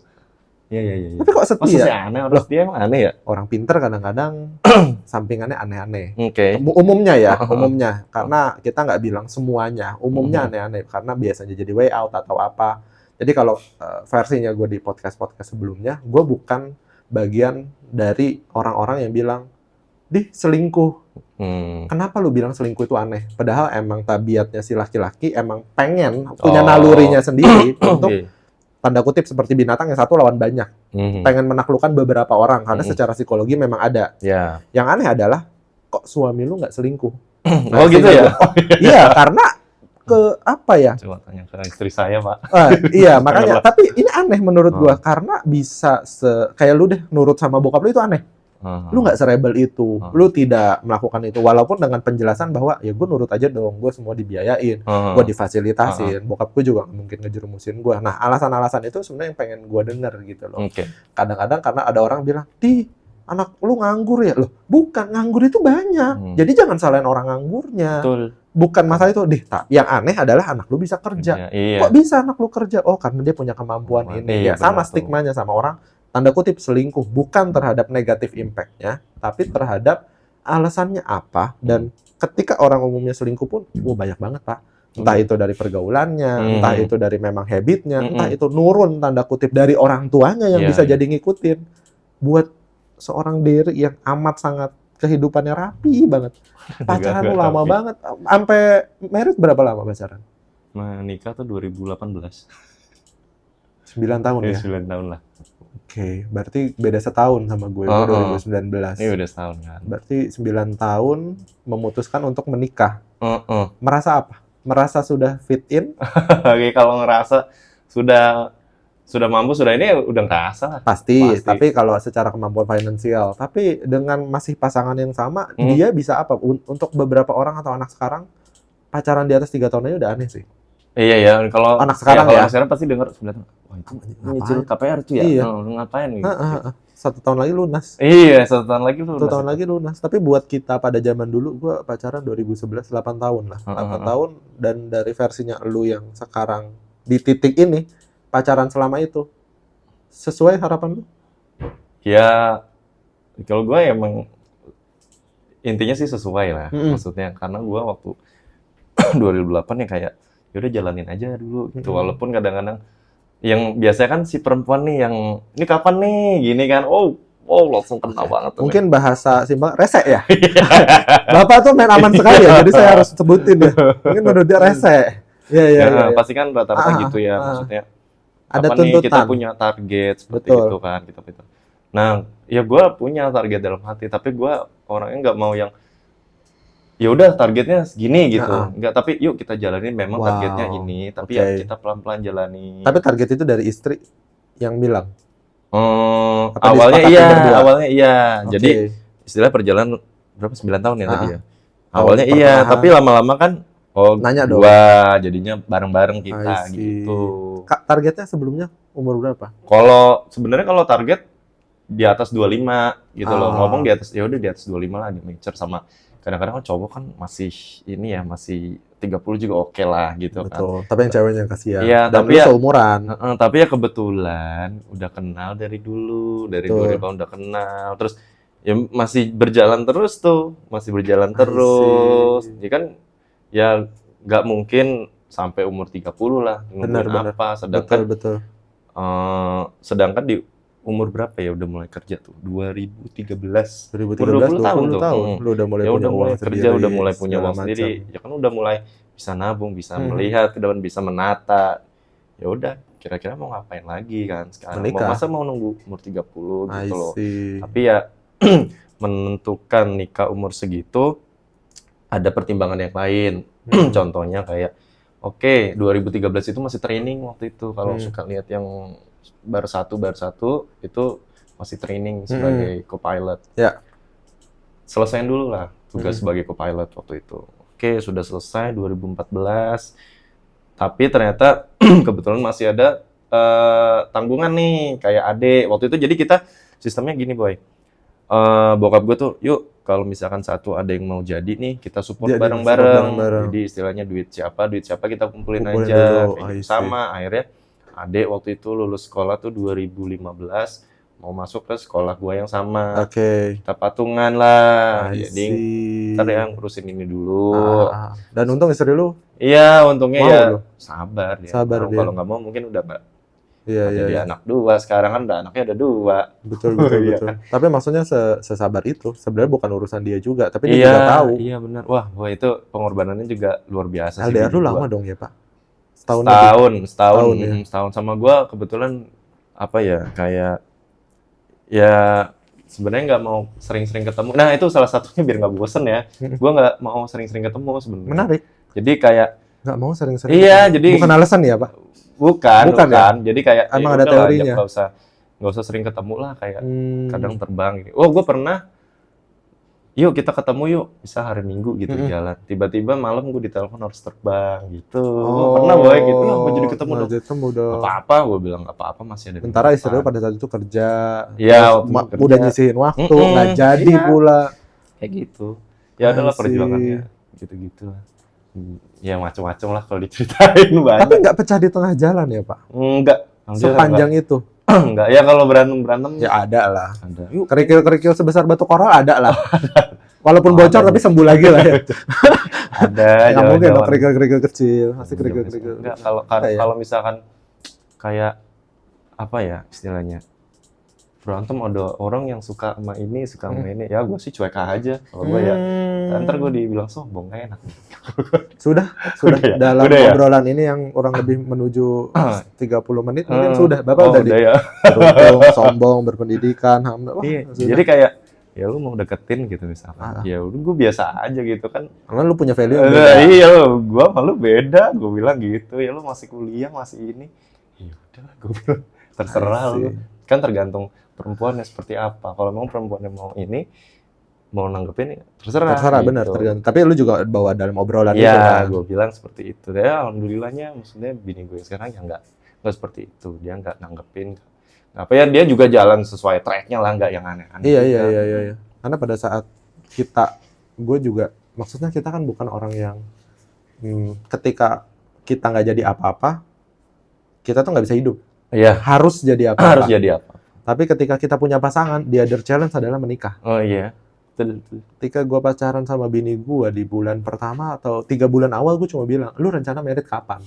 Iya. Tapi kok setia? Maksudnya aneh, orang setia emang aneh ya? Orang pinter kadang-kadang sampingannya aneh-aneh. Oke. Umumnya ya, umumnya. Karena kita nggak bilang semuanya. Umumnya aneh-aneh. Karena biasanya jadi way out atau apa. Jadi kalau versinya gue di podcast-podcast sebelumnya, gue bukan bagian dari orang-orang yang bilang, selingkuh. Kenapa lu bilang selingkuh itu aneh? Padahal emang tabiatnya si laki-laki emang pengen punya nalurinya sendiri untuk tanda kutip seperti binatang yang satu lawan banyak. Pengen menaklukkan beberapa orang karena secara psikologi memang ada. Yang aneh adalah kok suami lu nggak selingkuh? Oh gitu ya? Iya, karena apa ya? Coba tanya ke istri saya, Pak. Iya, makanya. Tapi ini aneh menurut gua karena bisa kayak lu deh nurut sama bokap lu itu aneh. Lu nggak serebel itu, lu tidak melakukan itu, walaupun dengan penjelasan bahwa ya gue nurut aja dong, gue semua dibiayain, gue difasilitasin, bokap gue juga nggak mungkin ngejerumusin gue. Nah, alasan-alasan itu sebenarnya yang pengen gue denger gitu loh. Kadang-kadang karena ada orang bilang, anak lu nganggur ya? Loh, bukan, nganggur itu banyak. Jadi jangan salahin orang nganggurnya. Betul. Bukan masalah itu, yang aneh adalah anak lu bisa kerja. Iya. Kok bisa anak lu kerja? Oh, karena dia punya kemampuan ini. Ya, sama stigmanya sama orang tanda kutip selingkuh, bukan terhadap negatif impact-nya, tapi terhadap alasannya apa. Dan ketika orang umumnya selingkuh pun, banyak banget, Pak. Entah itu dari pergaulannya, entah itu dari memang habitnya, entah itu nurun tanda kutip dari orang tuanya yang bisa jadi ngikutin. Buat seorang diri yang amat sangat kehidupannya rapi banget, pacaran lu lama banget, sampai married berapa lama pacaran? Menikah tuh 2018. 9 tahun ya? 9 tahun lah. Oke, berarti beda setahun sama gue, 2019. Ini udah setahun kan. Berarti 9 tahun memutuskan untuk menikah. Merasa apa? Merasa sudah fit in? Oke, kalau ngerasa sudah mampu, sudah ini udah ngerasa lah. Pasti. Tapi kalau secara kemampuan finansial, tapi dengan masih pasangan yang sama, dia bisa apa? Untuk beberapa orang atau anak sekarang, pacaran di atas 3 tahun aja udah aneh sih. Iya ya, kalau anak sekarang kalau anak sekarang pasti dengar sebenarnya, wah itu nyicil KPR tuh ya, iya. Ngapain gitu. 1 tahun lagi lunas. Iya, 1 tahun lagi lunas. 1 tahun lagi lunas. Tapi buat kita pada zaman dulu, gue pacaran 2011, 8 tahun lah. 8 tahun, dan dari versinya lu yang sekarang di titik ini, pacaran selama itu, sesuai harapan lu? Ya, kalau gue emang intinya sih sesuai lah, maksudnya. Karena gue waktu 2008 ya kayak, yaudah jalanin aja dulu gitu. Walaupun kadang-kadang yang biasanya kan si perempuan nih yang ini kapan nih gini kan, langsung kena banget. Mungkin bahasa simpel rese ya. Bapak tuh main aman sekali ya, jadi saya harus sebutin ya. Mungkin menurut dia rese. Iya. Pasti kan rata-rata gitu ya, maksudnya. Ada apa tuntutan. Nih, kita punya target seperti itu kan, gitu. Nah, ya gue punya target dalam hati, tapi gue orangnya nggak mau yang ya udah targetnya segini gitu. Enggak, tapi yuk kita jalanin memang targetnya ini, tapi ya kita pelan-pelan jalani. Tapi target itu dari istri yang bilang? Awalnya iya. Jadi istilah perjalanan berapa 9 tahun ya tadi ya. Awalnya iya, tapi lama-lama kan nanya dong. Jadinya bareng-bareng kita gitu. Kak, targetnya sebelumnya umur berapa? Sebenarnya kalau target di atas 25 gitu loh. Ngomong di atas, ya udah di atas 25 lah, di mature sama kadang-kadang kan cowok kan masih 30 juga oke lah gitu. Betul. Tapi yang ceweknya kasihan. Iya, dan tapi ya seumuran. Tapi ya kebetulan udah kenal dari dulu, dari 2000 tahun udah kenal. Terus ya masih berjalan terus tuh, Jadi kan ya nggak mungkin sampai umur 30 lah nungguin apa. Sedangkan betul. Sedangkan di umur berapa ya udah mulai kerja tuh? 2013 20 tahun tuh. Lu udah mulai punya uang kerja, sendiri, udah mulai punya uang sendiri. Ya kan udah mulai bisa nabung, bisa melihat ke depan, bisa menata. Ya udah, kira-kira mau ngapain lagi kan sekarang? Menikah. Mau nunggu umur 30 gitu loh. See. Tapi ya menentukan nikah umur segitu ada pertimbangan yang lain. Contohnya kayak 2013 itu masih training waktu itu. Kalau suka lihat yang baru satu itu masih training sebagai co-pilot. Ya. Selesaiin dulu lah tugas sebagai co-pilot waktu itu. Sudah selesai 2014. Tapi ternyata kebetulan masih ada tanggungan nih kayak adik waktu itu. Jadi kita sistemnya gini, Boy. Bokap gue tuh, yuk kalau misalkan satu ada yang mau jadi nih, kita support bareng-bareng. Jadi istilahnya duit siapa kita kumpulin aja. Sama akhirnya adik waktu itu lulus sekolah tuh 2015 mau masuk ke sekolah gua yang sama. Kita patungan lah. Jadi ntar yang ngurusin ini dulu. Dan untung istri lu? Iya, untungnya ya sabar dia. Kalau nggak mau mungkin udah Pak. Jadi anak 2, sekarang kan anaknya ada 2. Betul. Kan? Tapi maksudnya sesabar itu, sebenarnya bukan urusan dia juga, tapi dia juga tahu. Iya benar. Wah itu pengorbanannya juga luar biasa sih. LDR lu lama dong ya Pak? Setahun sama gue kebetulan kayak ya sebenarnya nggak mau sering-sering ketemu. Nah itu salah satunya biar nggak bosen ya. Gue nggak mau sering-sering ketemu sebenarnya. Menarik. Jadi kayak nggak mau sering-sering. Iya, jadi bukan alasan ya Pak? Bukan. Ya? Jadi kayak emang ada teorinya. Nggak usah nggak usah sering ketemu lah, kayak kadang terbang gitu. Oh, gue pernah, yuk kita ketemu yuk, bisa hari Minggu gitu jalan. Tiba-tiba malam gue ditelepon harus terbang gitu. Gue pernah boy gitu, ya gue jadi ketemu dong. Gak apa-apa, gue bilang gak apa-apa, masih ada. Sementara istri lu pada saat itu kerja, ya udah nyisihin waktu, nggak jadi pula. Kayak gitu. Ya adalah perjuangannya, gitu-gitu lah. Ya macam-macam lah kalau diceritain banyak. Tapi nggak pecah di tengah jalan ya Pak? Enggak. Sepanjang itu? Enggak. Ya kalau berantem ya ada lah. Ada. Kerikil-kerikil sebesar batu koral ada lah. Walaupun bocor tapi sembuh lagi lah ya. Ada. Nggak mungkin lah kerikil-kerikil kecil. Masih kerikil-kerikil. Enggak. Kalau misalkan kayak apa ya istilahnya, berantem ada orang yang suka sama ini, suka sama ini, ya gue sih cuek aja. Kalau gue ya, ntar gue dibilang sombong, gak enak. Sudah ya? Dalam ya? obrolan ini yang kurang lebih menuju 30 menit mungkin sudah. Bapak udah ya. beruntung, sombong, berpendidikan, wah, iya. Jadi kayak ya lu mau deketin gitu misalkan, ya udah gue biasa aja gitu kan. Karena lu punya value. Iya, gue malu beda, gue bilang gitu. Ya lu masih kuliah, masih ini. Ya udah, gue bilang terserah lu. Kan tergantung perempuannya seperti apa. Kalau memang perempuannya mau ini, mau nanggepin, terserah. Terserah, gitu. benar, tergantung. Tapi lu juga bawa dalam obrolan itu ya, kan? Gue bilang seperti itu. Ya, alhamdulillahnya, maksudnya bini gue sekarang ya nggak seperti itu. Dia nggak nanggepin. Apa ya, dia juga jalan sesuai tracknya lah, nggak yang aneh-aneh. Iya. Karena pada saat gue juga, maksudnya kita kan bukan orang yang ketika kita nggak jadi apa-apa, kita tuh nggak bisa hidup. Iya. Harus jadi apa-apa. Harus jadi apa. Tapi ketika kita punya pasangan, the other challenge adalah menikah. Oh iya. Ketika gue pacaran sama bini gue di bulan pertama atau 3 bulan awal, gue cuma bilang, lu rencana merit kapan?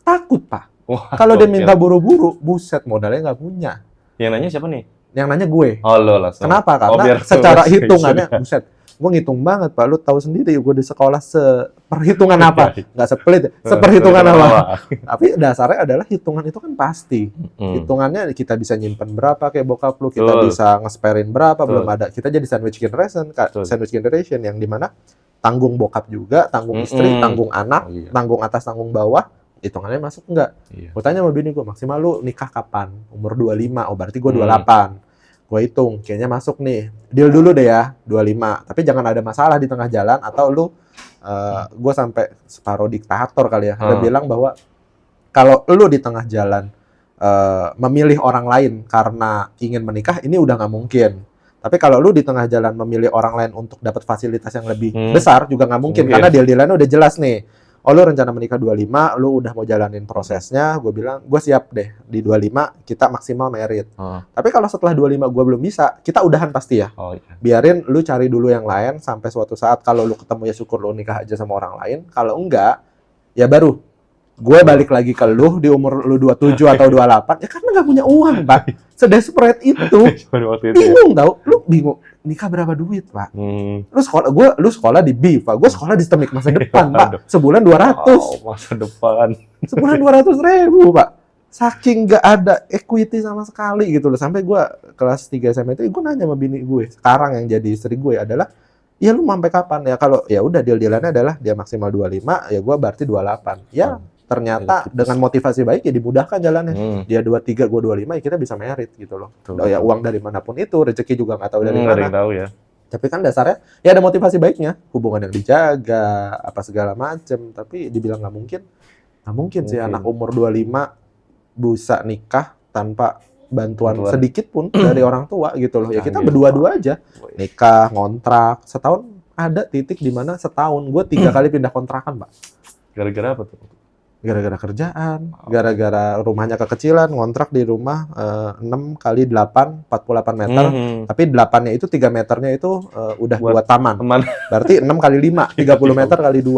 Takut, Pak. Kalau dia minta buru-buru, buset, modalnya nggak punya. Yang nanya siapa nih? Yang nanya gue. Oh, lo langsung. Kenapa? Karena secara hitungannya, buset, gue ngitung banget, Pak. Lu tahu sendiri, gue di sekolah seperhitungan apa? Nggak sepelit, seperhitungan apa? Tapi dasarnya adalah hitungan itu kan pasti. Hitungannya kita bisa nyimpen berapa kayak bokap lu, kita bisa ngesperin berapa, belum ada. Kita jadi sandwich generation yang dimana tanggung bokap juga, tanggung istri, tanggung anak, tanggung atas, tanggung bawah. Hitungannya masuk enggak? Gue tanya sama bini gue, maksimal lu nikah kapan? Umur 25, oh berarti gue 28. Gue hitung, kayaknya masuk nih. Deal dulu deh ya, 25. Tapi jangan ada masalah di tengah jalan, atau lu, gue sampai separuh diktator kali ya. Dia bilang bahwa, kalau lu di tengah jalan memilih orang lain karena ingin menikah, ini udah nggak mungkin. Tapi kalau lu di tengah jalan memilih orang lain untuk dapat fasilitas yang lebih besar, juga nggak mungkin. Karena deal-dealannya udah jelas nih. Oh, lu rencana menikah 25, lu udah mau jalanin prosesnya, gue bilang, gue siap deh, di 25 kita maksimal merit. Tapi kalau setelah 25 gue belum bisa, kita udahan pasti ya. Biarin lu cari dulu yang lain, sampai suatu saat kalau lu ketemu ya syukur lu nikah aja sama orang lain, kalau enggak, ya baru gue balik lagi ke lu di umur lu 27 atau 28, ya karena nggak punya uang, Pak. Sedesperate itu. Bingung tau, lu bingung. Nikah berapa duit, Pak? Lu sekolah di BIF, Pak. Gue sekolah di STEMIK masa depan, Pak. Sebulan 200. Masa depan. Sebulan 200.000, Pak. Saking nggak ada equity sama sekali gitu loh. Sampai gue kelas 3 SMA itu, gue nanya sama bini gue. Sekarang yang jadi istri gue adalah, ya lu sampai kapan? Ya kalau ya udah deal-dealannya adalah dia maksimal 25, ya gue berarti 28. Ya ternyata dengan motivasi baik ya dimudahkan jalannya. Dia 23, gue 25, ya kita bisa merit gitu loh. Ya uang dari manapun itu, rezeki juga nggak tahu dari mana. Nggak ada yang tahu ya. Tapi kan dasarnya ya ada motivasi baiknya, hubungan yang dijaga, apa segala macem. Tapi dibilang nggak mungkin sih anak umur 25 bisa nikah tanpa bantuan sedikit pun dari orang tua gitu loh. Ya kita berdua-dua aja nikah, ngontrak, setahun ada titik di mana setahun gue 3 kali pindah kontrakan, Pak. Gara-gara apa tuh? Gara-gara kerjaan, gara-gara rumahnya kekecilan, ngontrak di rumah 6 kali 8, 48 meter, tapi 8-nya itu 3 meternya itu udah buat taman. Berarti 6 kali 5, 30 meter kali 2.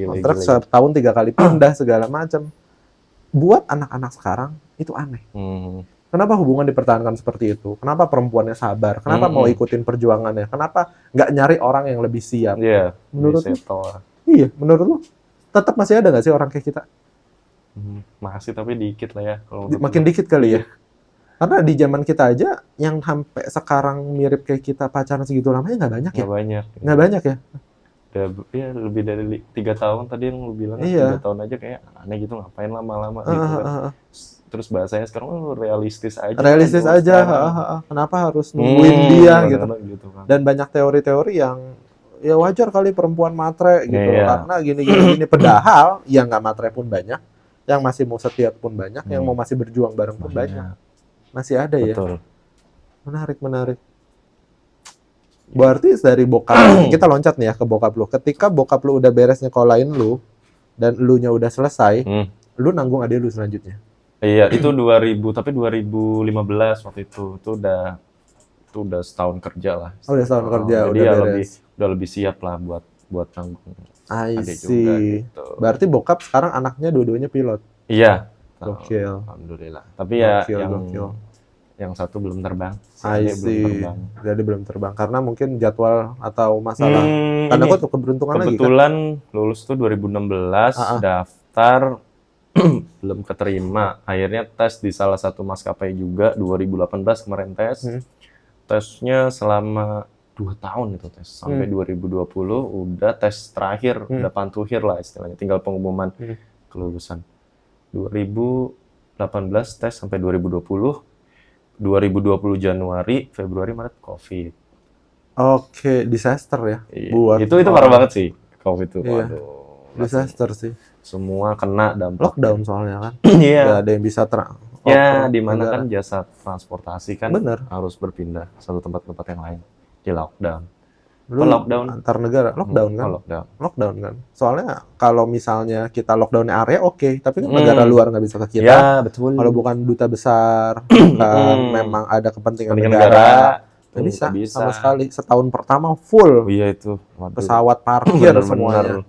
Ngontrak setahun 3 kali pindah segala macam. Buat anak-anak sekarang itu aneh. Kenapa hubungan dipertahankan seperti itu? Kenapa perempuannya sabar? Kenapa mau ikutin perjuangannya? Kenapa nggak nyari orang yang lebih siap? Menurut lu? Iya, menurut lu? Tetap masih ada nggak sih orang kayak kita? Masih, tapi dikit lah ya. Makin dikit kali ya? Karena di zaman kita aja, yang sampai sekarang mirip kayak kita pacaran segitu lamanya nggak banyak ya? Nggak banyak ya? Ya, lebih dari 3 tahun tadi yang lu bilang, 3 tahun aja kayak aneh gitu, ngapain lama-lama gitu kan. terus bahasanya sekarang realistis aja. Realistis kan, aja, sekarang. Kenapa harus nungguin dia gitu. Kadang-kadang gitu kan. Dan banyak teori-teori yang ya wajar kali perempuan matre gitu, Iya. karena gini. Padahal yang nggak matre pun banyak, yang masih mau setia pun banyak, yang mau masih berjuang bareng pun banyak. Masih ada ya. Betul. Menarik. Berarti dari bokap, kita loncat nih ya ke bokap lu. Ketika bokap lu udah beres nyekolahin lu, dan elunya udah selesai, lu nanggung adik lu selanjutnya. Iya, itu 2015 waktu itu. Itu udah setahun kerja lah. Oh, udah setahun kerja, jadi udah ya beres. udah lebih siap lah buat nanggung I adik see. juga gitu. Berarti bokap sekarang anaknya dua-duanya pilot. Iya. Gokil. Alhamdulillah. Tapi ya Gokil. yang satu belum terbang. I see. Jadi belum terbang karena mungkin jadwal atau masalah. Tanda kutip keberuntungan lagi kan? Kebetulan lulus tuh 2016, daftar belum keterima. Akhirnya tes di salah satu maskapai juga 2018 kemarin tes. Tesnya selama 2 tahun itu tes. Sampai 2020 udah tes terakhir, udah pantuhir lah istilahnya. Tinggal pengumuman kelulusan. 2018 tes sampai 2020. 2020 Januari, Februari, Maret COVID. Oke, disaster ya. Iya. Buat Itu parah banget sih COVID itu. Iya. Waduh. Disaster sih. Semua kena dampak. Lockdown soalnya kan. Iya. Nggak ada yang bisa Ya, di mana kan jasa transportasi kan Bener. harus berpindah satu tempat ke tempat yang lain. Di lockdown. Lu lockdown antar negara lockdown kan? Lockdown kan. Soalnya kalau misalnya kita lockdown area oke, tapi kan negara luar nggak bisa ke kita. Ya, betul. Kalau bukan duta besar, kan memang ada kepentingan negara, nggak bisa sama sekali. Setahun pertama full. Oh, iya itu. Waduh. Pesawat parkir semuanya.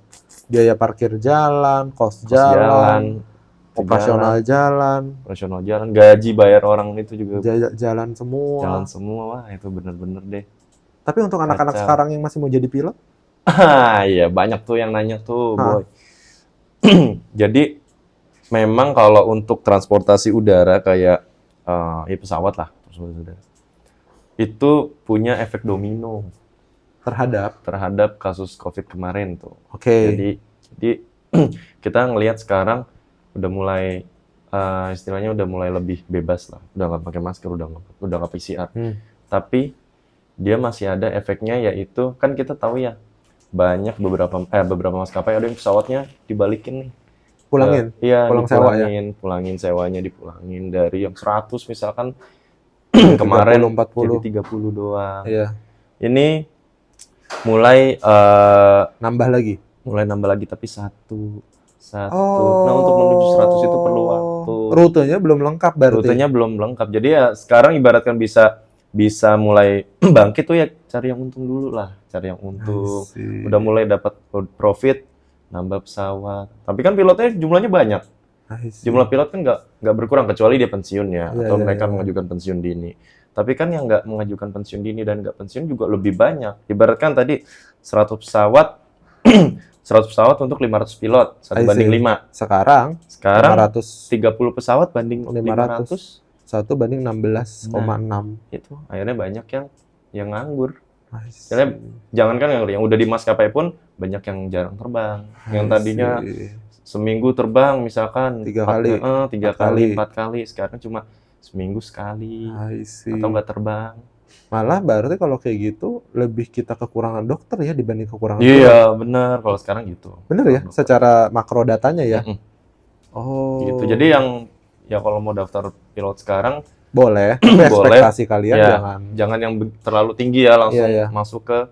Biaya parkir jalan, kos jalan, operasional jalan, gaji bayar orang itu juga jalan semua. Jalan semua, wah itu bener-bener deh. Tapi untuk anak-anak sekarang yang masih mau jadi pilot? Iya, banyak tuh yang nanya tuh, Boy. Jadi, memang kalau untuk transportasi udara kayak pesawat lah, itu punya efek domino terhadap kasus COVID kemarin tuh. Oke. Jadi kita ngelihat sekarang udah mulai istilahnya udah mulai lebih bebas lah, udah nggak pakai masker, udah nggak PCR. Tapi dia masih ada efeknya, yaitu kan kita tahu ya banyak beberapa maskapai ada yang pesawatnya dibalikin nih. Pulangin? Iya, pulangin sewanya dipulangin dari yang 100 misalkan kemarin 40. jadi 30 doang. Iya. Ini mulai nambah lagi tapi satu. Nah, untuk menuju 100 itu perlu waktu. Rutenya belum lengkap berarti. Rutenya belum lengkap. Jadi ya sekarang ibaratkan bisa mulai bangkit tuh ya cari yang untung dulu lah, cari yang untung. Udah mulai dapat profit, nambah pesawat. Tapi kan pilotnya jumlahnya banyak. Jumlah pilot kan nggak berkurang kecuali dia pensiun ya, atau mereka mengajukan pensiun dini. Tapi kan yang nggak mengajukan pensiun dini dan nggak pensiun juga lebih banyak. Ibaratkan tadi 100 pesawat 100 pesawat untuk 500 pilot, 1:5. Sekarang 30 pesawat banding 500. 1:16,6. Itu akhirnya banyak yang nganggur. Akhirnya jangankan yang udah di maskapai pun banyak yang jarang terbang. Yang tadinya seminggu terbang misalkan 3 kali, 4 kali, sekarang cuma seminggu sekali atau nggak terbang. Malah berarti kalau kayak gitu lebih kita kekurangan dokter ya dibanding kekurangan Iya, benar kalau sekarang gitu. Bener ya, secara makro datanya ya. Gitu. Jadi ya kalau mau daftar pilot sekarang boleh, tapi ekspektasi kalian jangan yang terlalu tinggi ya, langsung masuk ke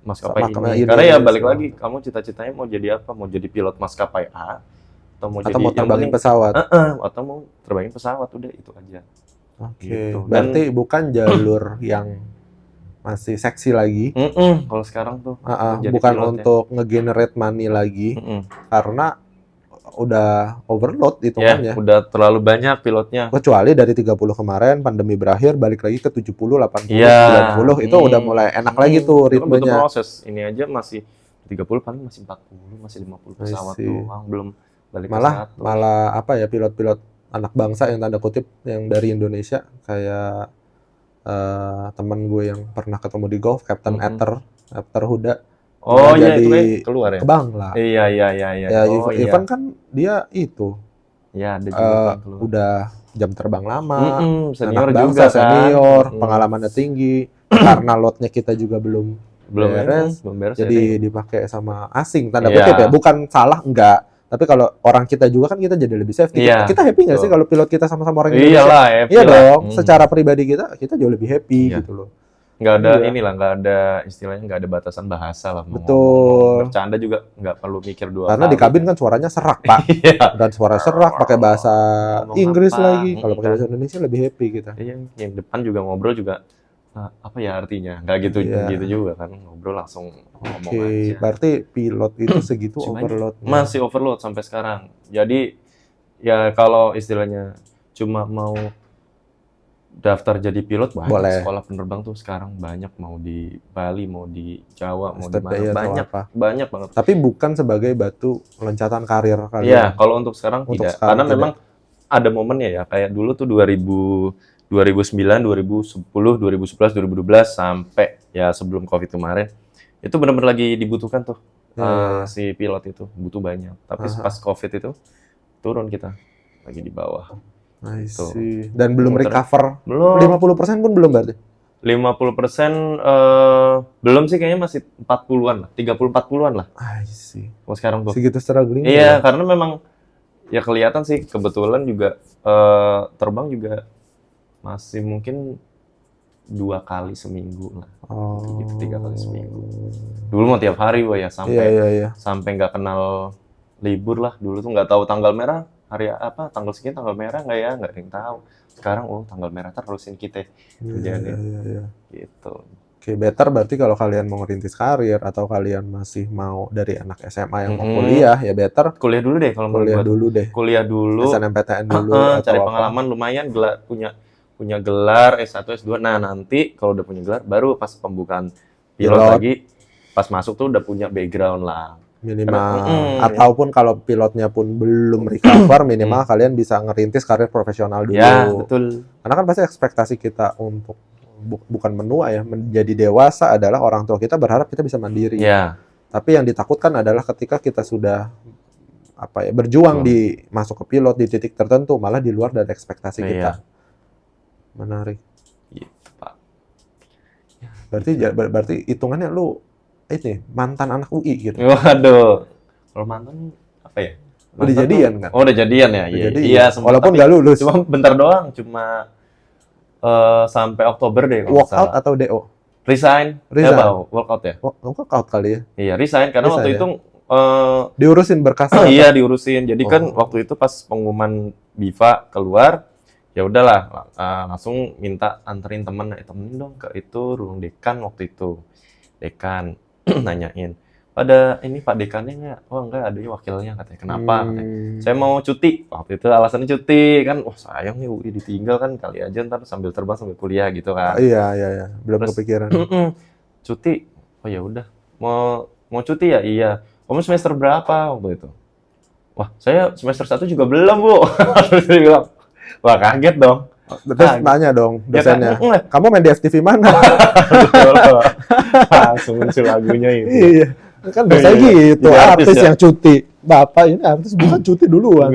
maskapai ini. Karena ya balik lagi, kamu cita-citanya mau jadi apa? Mau jadi pilot maskapai A atau mau terbangin pesawat? Atau mau terbangin pesawat, udah itu aja. Oke. Gitu. Berarti bukan jalur yang masih seksi lagi. Kalau sekarang tuh bukan untuk nge-generate money lagi, karena udah overload hitungannya. Udah terlalu banyak pilotnya. Kecuali dari 30 kemarin pandemi berakhir balik lagi ke 70, 80, 90 itu udah mulai enak lagi tuh ritmenya. Itu proses. Ini aja masih 30 paling masih 40, masih 50 pesawat doang, belum balik ke 100. Malah apa ya, pilot-pilot anak bangsa yang tanda kutip yang dari Indonesia kayak teman gue yang pernah ketemu di golf, Captain Ether Huda. Iya, itu keluar ya? Ke Bangla. Iya. Event kan dia itu Ya, ada juga yang keluar. udah jam terbang lama, Senior anak bangsa, juga kan. senior, pengalamannya tinggi, karena lotnya kita juga belum beres, belum beres jadi jadi dipakai sama asing, tanda Iya. kutip ya, bukan salah, enggak. Tapi kalau orang kita juga kan kita jadi lebih safety. Iya, Kita happy nggak sih betul. kalau pilot kita sama-sama orang Indonesia? iyalah, happy Iya lah. dong, secara pribadi kita jauh lebih happy Iya. gitu loh. Nggak ada Iya. inilah, nggak ada istilahnya, nggak ada batasan bahasa lah. Mau Betul. ngomong, bercanda juga nggak perlu mikir dua Karena kali. di kabin kan suaranya serak, Pak. Iya. Dan suara serak pakai bahasa Ngomong Inggris apa, lagi. Kalau pakai kan. bahasa Indonesia lebih happy kita. Iya, yang depan juga ngobrol juga apa ya artinya? Nggak gitu Iya. gitu juga kan, ngobrol langsung ngomong Oke, aja. berarti pilot itu segitu Cuman overloadnya. masih overload sampai sekarang. Jadi ya kalau istilahnya cuma mau daftar jadi pilot banyak, Boleh. sekolah penerbang tuh sekarang banyak, mau di Bali, mau di Jawa, mau di Step mana, day atau banyak apa. banyak banget. Tapi bukan sebagai batu loncatan karir kalian. Iya, kalau untuk sekarang Untuk tidak. sekarang Karena tidak. memang ada momennya ya, kayak dulu tuh 2009, 2010, 2011, 2012 sampai ya sebelum Covid kemarin. Itu benar-benar lagi dibutuhkan tuh Iya. si pilot itu, butuh banyak. Tapi pas Covid itu turun kita lagi di bawah. I Tuh. see. Dan belum Muter. recover. Belum 50% pun belum berarti. 50% belum sih, kayaknya masih 40-an lah, 30-40-an lah I see. kalau sekarang tuh. Segitu struggling. Iya, karena memang ya kelihatan sih, kebetulan juga terbang juga masih mungkin 2 kali seminggu lah, Oh. gitu, 3 kali seminggu. Dulu mah tiap hari ya, Iya, sampai iya, iya. sampai nggak kenal libur lah. Dulu tuh nggak tahu tanggal merah hari apa, tanggal segini tanggal merah nggak ya, nggak ada yang tahu. Sekarang tanggal merah terusin kita Iya, kerjaannya iya, iya. gitu. Oke, better berarti kalau kalian mau ngerintis karir atau kalian masih mau dari anak SMA yang mau Mm-mm. kuliah, ya better Kuliah dulu deh kalau menurut kuliah gua tuh. dulu deh. Kuliah dulu, SNMPTN dulu atau cari apa. pengalaman lumayan, punya gelar S1, S2. Nah, nanti kalau udah punya gelar, baru pas pembukaan pilot Pilot. lagi, pas masuk tuh udah punya background lah. Minimal. Karena- Ataupun kalau pilotnya pun belum recover, minimal kalian bisa ngerintis karir profesional dulu. Ya, betul. Karena kan pasti ekspektasi kita untuk bukan menua ya, menjadi dewasa adalah orang tua kita berharap kita bisa mandiri. Ya, Tapi yang ditakutkan adalah ketika kita sudah berjuang di masuk ke pilot di titik tertentu, malah di luar dari ekspektasi kita. Iya. Menarik. Gitu, Pak. Berarti hitungannya lu ini mantan anak UI gitu. Waduh. Kalau mantan apa ya? Udah Mantan jadian tuh- kan? Oh, udah jadian ya? Udah Iya, jadian. iya, sempat. Walaupun Tapi nggak lulus. cuma bentar doang, cuma sampai Oktober deh kalau nggak Walkout salah. atau DO? Resign. Resign. Walkout ya? Walkout kali ya. Iya, resign karena Resign waktu ya? itu Diurusin berkasnya. iya diurusin. Jadi kan Oh. waktu itu pas pengumuman BIFA keluar, ya udahlah langsung minta anterin temenin dong ke itu ruang dekan waktu itu. Dekan nanyain, "Ada ini Pak dekannya nggak?" "Oh enggak, ada wakilnya," katanya. "Kenapa?" Katanya, "Saya mau cuti." Waktu itu alasannya cuti kan. Wah, sayang nih UI ditinggal kan, kali aja ntar sambil terbang sambil kuliah gitu kan. Iya. Belum Terus- kepikiran. Cuti. Oh ya udah. Mau cuti ya? Iya. Kamu semester berapa waktu itu? Wah, saya semester 1 juga belum, Bu. Terus dia bilang, wah kaget dong. Terus nanya dong Ya kan? dosennya, kamu main di FTV mana? Betul. Langsung muncul lagunya itu. Iya, kan biasanya Iya, iya. gitu, Jadi artis artis ya? yang cuti. Bapak ini artis bukan cuti duluan.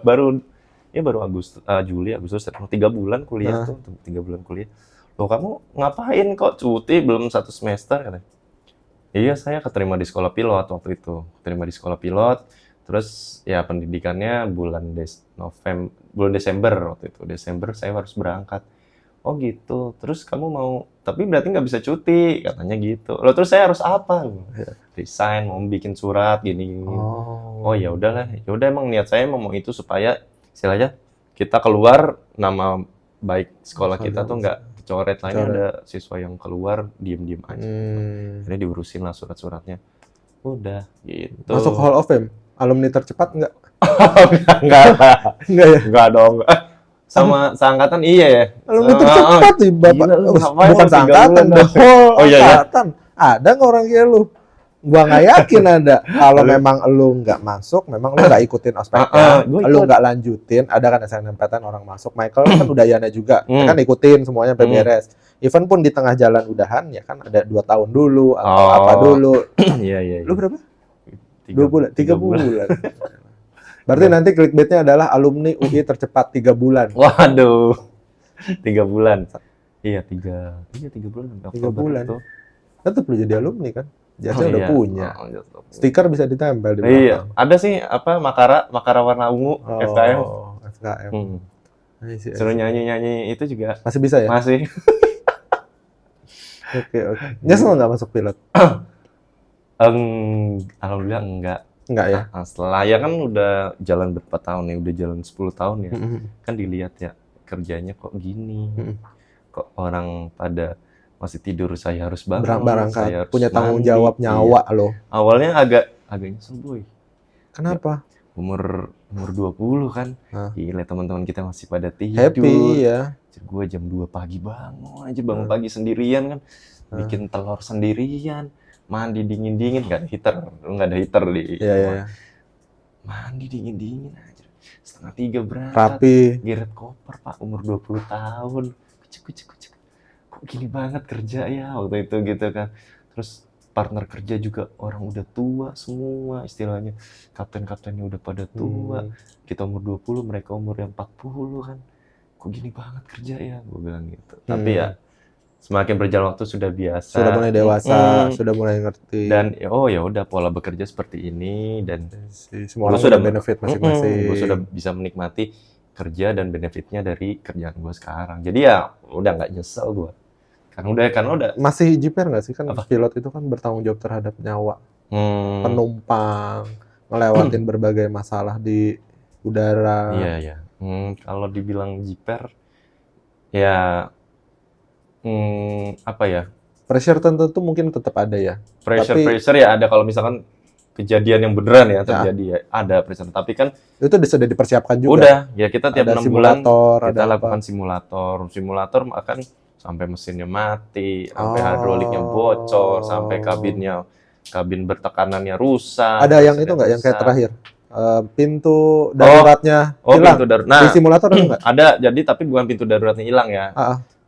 baru Agustus, Juli, Agustus, 3 bulan kuliah tuh, 3 bulan kuliah. Loh, kamu ngapain kok cuti belum 1 semester katanya? Iya, saya keterima di sekolah pilot waktu itu. Keterima di sekolah pilot, terus ya pendidikannya bulan Desember waktu itu. Desember saya harus berangkat. Oh gitu, terus kamu mau, tapi berarti nggak bisa cuti, katanya gitu. Loh, terus saya harus apa? Resign, mau bikin surat, gini. Oh ya udahlah, ya udah emang niat saya mau itu supaya istilahnya kita keluar, nama baik sekolah kita tuh nggak coret lainnya, ada siswa yang keluar diem-diem aja. Jadi diurusin lah surat-suratnya. Udah gitu. Masuk Hall of Fame, alumni tercepat nggak? Enggak Nggak ya? enggak dong. Sama seangkatan iya ya. Alumni tercepat sih Bapak. Gila, lu ngapain Bukan lu 3 seangkatan, bulan the dong? whole Oh, iya, iya. angkatan. Ada nggak orang kayak lu? Gua nggak yakin ada. Kalau memang lu nggak masuk, memang lu nggak ikutin ospeknya, Gua lu ikut. nggak lanjutin, ada kan SNMPTN orang masuk. Michael kan udayana juga, kan ikutin semuanya sampai beres. Even pun di tengah jalan udahan, ya kan ada 2 tahun dulu atau apa dulu. Iya. Lu berapa? 3 3 bulan. Berarti nanti clickbait-nya adalah alumni UI tercepat 3 bulan. Waduh, 3 bulan. Iya 3 bulan. 3 bulan. Itu. Tetap lu jadi alumni kan? Jasnya udah iya. punya. Oh. Stiker bisa ditempel di belakang. Iya, ada sih apa makara warna ungu FKM. FKM. I see. Suruh nyanyi itu juga Masih bisa ya? masih. Oke. Nyesel nggak masuk pilot? Alhamdulillah enggak. Enggak ya? Nah, setelah ya kan udah jalan berapa tahun ya, udah jalan 10 tahun ya. Kan dilihat ya kerjanya kok gini. Kok orang pada masih tidur, saya harus bangun, Berangkat, saya harus punya tanggung mandi. jawab nyawa loh. Awalnya agak nyesel boy. Kenapa? Umur 20 kan. Gila teman-teman kita masih pada tidur. Happy ya. Gue jam 2 pagi bangun pagi sendirian kan. Bikin telur sendirian. Mandi dingin-dingin, nggak ada heater di Iya. Mandi dingin-dingin aja. 2:30 berangkat. Rapi. Geret koper Pak, umur 20 tahun. Kucek. Kok gini banget kerja ya waktu itu gitu kan. Terus partner kerja juga orang udah tua semua istilahnya. Kapten-kaptennya udah pada tua. Kita umur 20, mereka umur yang 40 kan. Kok gini banget kerja ya, gue bilang gitu. Tapi ya semakin berjalan waktu sudah biasa. Sudah mulai dewasa, sudah mulai ngerti. Dan ya udah pola bekerja seperti ini dan semua orang sudah benefit masing-masing. Gue sudah bisa menikmati kerja dan benefitnya dari kerjaan gue sekarang. Jadi ya udah nggak nyesel gue. Karena udah. Masih jiper nggak sih kan pilot itu kan bertanggung jawab terhadap nyawa penumpang, ngelewatin berbagai masalah di udara. Iya. Kalau dibilang jiper, ya apa ya? Pressure tentu mungkin tetap ada ya. Pressure ya ada kalau misalkan kejadian yang beneran ya terjadi ya ada pressure. Tapi kan itu sudah dipersiapkan juga. Udah, ya kita tiap 6 bulan kita ada lakukan simulator akan sampai mesinnya mati, sampai hidroliknya bocor, sampai kabin bertekanannya rusak. Ada yang itu nggak yang kayak terakhir? Pintu daruratnya hilang. Pintu darurat. Nah, di simulator ada nggak? Ada, jadi tapi bukan pintu daruratnya hilang ya.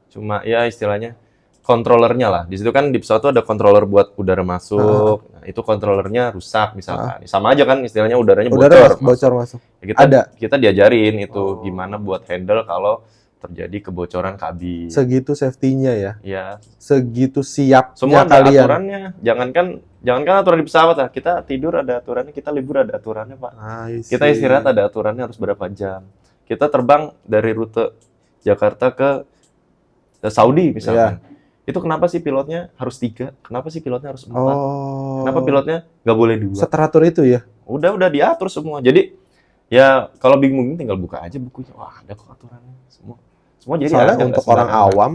Cuma ya istilahnya controllernya lah. Di situ kan di pesawat tuh ada controller buat udara masuk. Nah, itu controllernya rusak misalkan. Sama aja kan istilahnya udaranya bocor masuk. Ya, kita diajarin itu gimana buat handle kalau terjadi kebocoran kabin. Segitu safety-nya ya. Iya. Segitu siapnya semua ada kalian. Aturannya. Jangankan aturan di pesawat lah. Kita tidur ada aturannya, kita libur ada aturannya, Pak. Kita istirahat ada aturannya harus berapa jam. Kita terbang dari rute Jakarta ke Saudi misalkan. Itu kenapa sih pilotnya harus 3? Kenapa sih pilotnya harus 4? Kenapa pilotnya nggak boleh 2? Seteratur itu ya? Udah diatur semua. Jadi ya kalau bingung tinggal buka aja bukunya. Wah, ada kok aturannya semua jadi soalnya ada, untuk orang awam,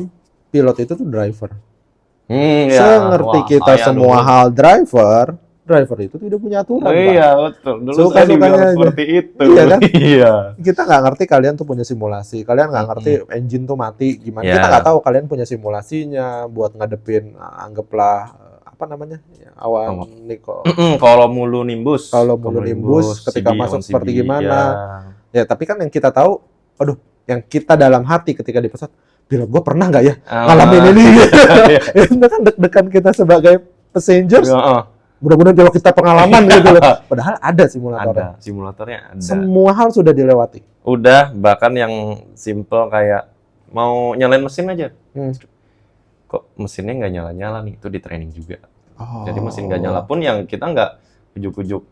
pilot itu tuh driver. Ya. Sengerti kita semua hal driver itu tidak punya aturan. Iya, betul. Dulu saya dibilang seperti itu. Iya kan? Iya. Kita nggak ngerti kalian tuh punya simulasi. Kalian nggak ngerti engine tuh mati gimana. Kita nggak tahu kalian punya simulasinya buat ngadepin anggaplah apa namanya? Awan Niko. Kalau mulu nimbus ketika masuk seperti gimana. Ya, tapi kan yang kita tahu, yang kita dalam hati ketika di pesawat, pilot gue pernah nggak ya ngalamin ini? Itu kan deg-degan kita sebagai passengers. Mudah-mudahan kalau kita pengalaman gitu loh. Padahal ada simulatornya. Simulatornya ada. Semua hal sudah dilewati. Udah, bahkan yang simple kayak mau nyalain mesin aja. Kok mesinnya nggak nyala-nyala nih? Itu di training juga. Jadi mesin nggak nyala pun yang kita nggak ujuk-ujuk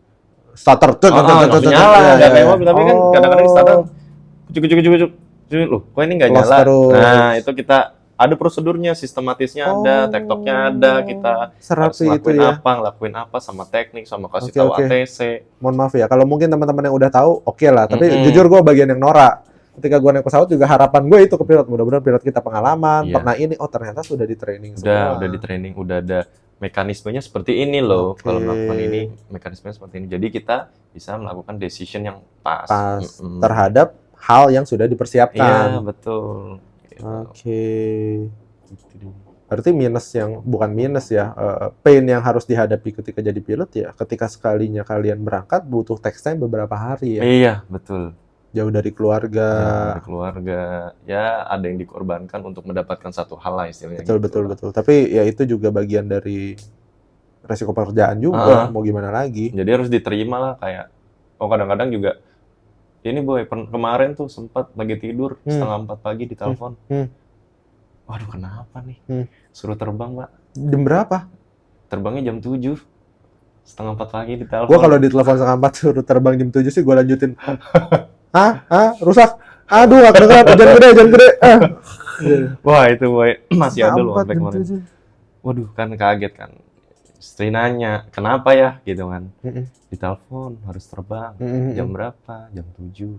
starter tuh nyala. Nggak kayak mobil, tapi kan kadang-kadang starter ujuk-ujuk. Loh, kok ini nggak nyala? Nah, itu kita ada prosedurnya, sistematisnya ada, tektoknya ada, kita harus ngelakuin apa sama teknik, sama kasih tahu ATC. Mohon maaf ya, kalau mungkin teman-teman yang udah tahu, oke lah. Tapi jujur gue bagian yang norak. Ketika gue naik pesawat juga harapan gue itu ke pilot. Mudah-mudahan pilot kita pengalaman, pernah ini, ternyata sudah di training semua. Udah di training, udah ada mekanismenya seperti ini loh. Kalau melakukan ini, mekanismenya seperti ini. Jadi kita bisa melakukan decision yang pas. Terhadap hal yang sudah dipersiapkan. Iya, betul. Berarti bukan minus ya, pain yang harus dihadapi ketika jadi pilot ya, ketika sekalinya kalian berangkat butuh text time beberapa hari ya. Iya, betul. Jauh dari keluarga. Ya ada yang dikorbankan untuk mendapatkan satu hal lah istilahnya. Betul. Tapi ya itu juga bagian dari resiko pekerjaan juga, mau gimana lagi. Jadi harus diterima lah kayak, kadang-kadang juga ini boy, kemarin tuh sempat lagi tidur setengah 4 pagi ditelepon. Waduh, kenapa nih? Suruh terbang, Pak. Jam berapa? Terbangnya jam 7. Setengah 4 pagi ditelepon. Gue kalau ditelepon setengah 4 suruh terbang jam 7 sih gue lanjutin. Rusak. Aduh, gak kedengeran. Jangan gede. Wah, itu boy. Masih ada loh Sampai sampai jam kemarin. 7. Waduh, kan kaget kan. Istri nanya, kenapa ya? Gitu kan. Ditelepon, harus terbang. Jam berapa? Jam 7.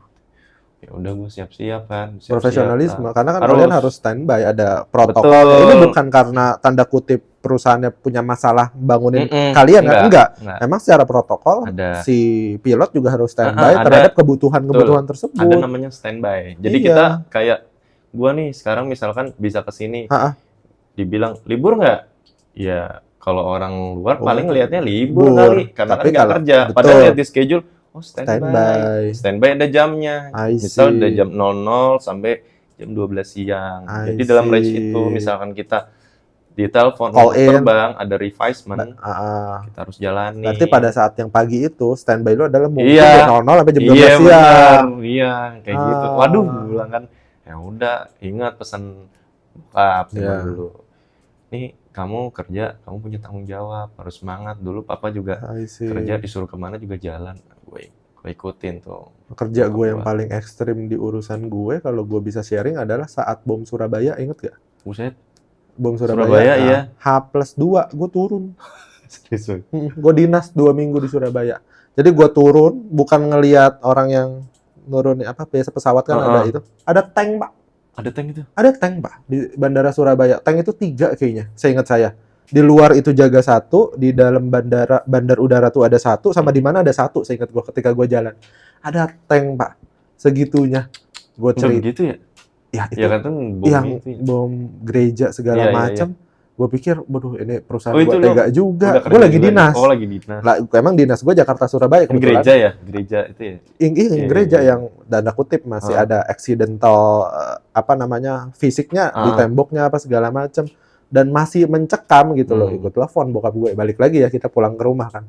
Ya udah, gue siap-siap kan. Siap-siap, Profesionalisme, karena kan harus. kalian harus standby, ada protokol. Betul. Ini bukan karena tanda kutip perusahaannya punya masalah bangunin kalian, Enggak. Memang secara protokol Ada. si pilot juga harus standby terhadap kebutuhan tersebut. Ada namanya standby. Jadi Iya. kita kayak gua nih sekarang misalkan bisa ke sini. Dibilang libur nggak? Ya kalau orang luar paling lihatnya libur kali karena Tapi kan nggak kerja. betul. Padahal lihat di schedule, oh standby. Standby ada jamnya. I Misal see. dari jam 00 sampai jam 12 siang. I Jadi dalam range see. itu misalkan kita ditelepon Call untuk in. terbang, ada revisement, kita harus jalani. Berarti pada saat yang pagi itu standby lu adalah mungkin Iya. jam 00 sampai jam 12 Iya, siang. benar. Iya, kayak gitu. Waduh, gue bilang kan, ya udah, ingat pesan bokap Iya. dulu. Nih, kamu kerja, kamu punya tanggung jawab, harus semangat. Dulu papa juga I see. kerja, disuruh kemana juga jalan. Gue ikutin tuh. Kerja gue yang Gua. paling ekstrim di urusan gue, kalau gue bisa sharing adalah saat bom Surabaya, inget gak? Buset, Bom Surabaya, Surabaya, iya. H+2 gue turun. serius. Gue dinas 2 minggu di Surabaya. Jadi gue turun, bukan ngelihat orang yang nurunin biasa pesawat kan ada itu. Ada tank, Pak. Ada tank itu? Ada tank, Pak, di Bandara Surabaya. Tank itu 3 kayaknya, seingat saya. Di luar itu jaga 1, di dalam bandar udara tuh ada 1, sama di mana ada 1, seingat gue ketika gue jalan. Ada tank, Pak. Segitunya. Gue Udah cerita. begitu ya? Ya, itu Ya kan bom yang itu ya. bom gereja segala Iya, iya, macam. Gue pikir, waduh ini perusahaan Oh, gue itu tega Udah juga. kerja Gue lagi juga dinas. nih. Oh, lagi dinas. Lah, emang dinas gue Jakarta Surabaya Ini kebetulan. gereja ya? Gereja itu ya? Iya, gereja yang tanda kutip masih ada accidental fisiknya di temboknya apa segala macam, dan masih mencekam gitu loh. Ikut telepon bokap gue, balik lagi ya, kita pulang ke rumah kan.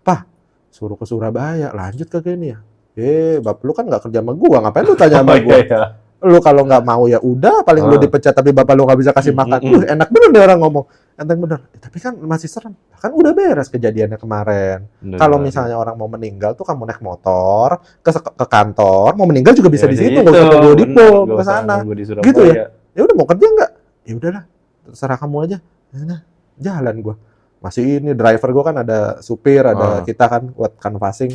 Pah, suruh ke Surabaya, lanjut ke gini ya. Bapak lu kan nggak kerja sama gua, ngapain lu tanya sama gua? Iya. Lu kalau nggak mau ya udah, paling lu dipecat tapi bapak lu nggak bisa kasih makan. Enak bener deh orang ngomong. Enteng bener. Tapi kan masih serem. Kan udah beres kejadiannya kemarin. Kalau misalnya orang mau meninggal tuh kamu naik motor ke kantor, mau meninggal juga bisa di situ, nggak usah ke Godipol ke sana. Gitu ya. Ya udah mau kerja nggak? Ya udahlah, terserah kamu aja. Nah, jalan gua. Masih ini driver gua kan ada supir, ada kita kan buat canvassing.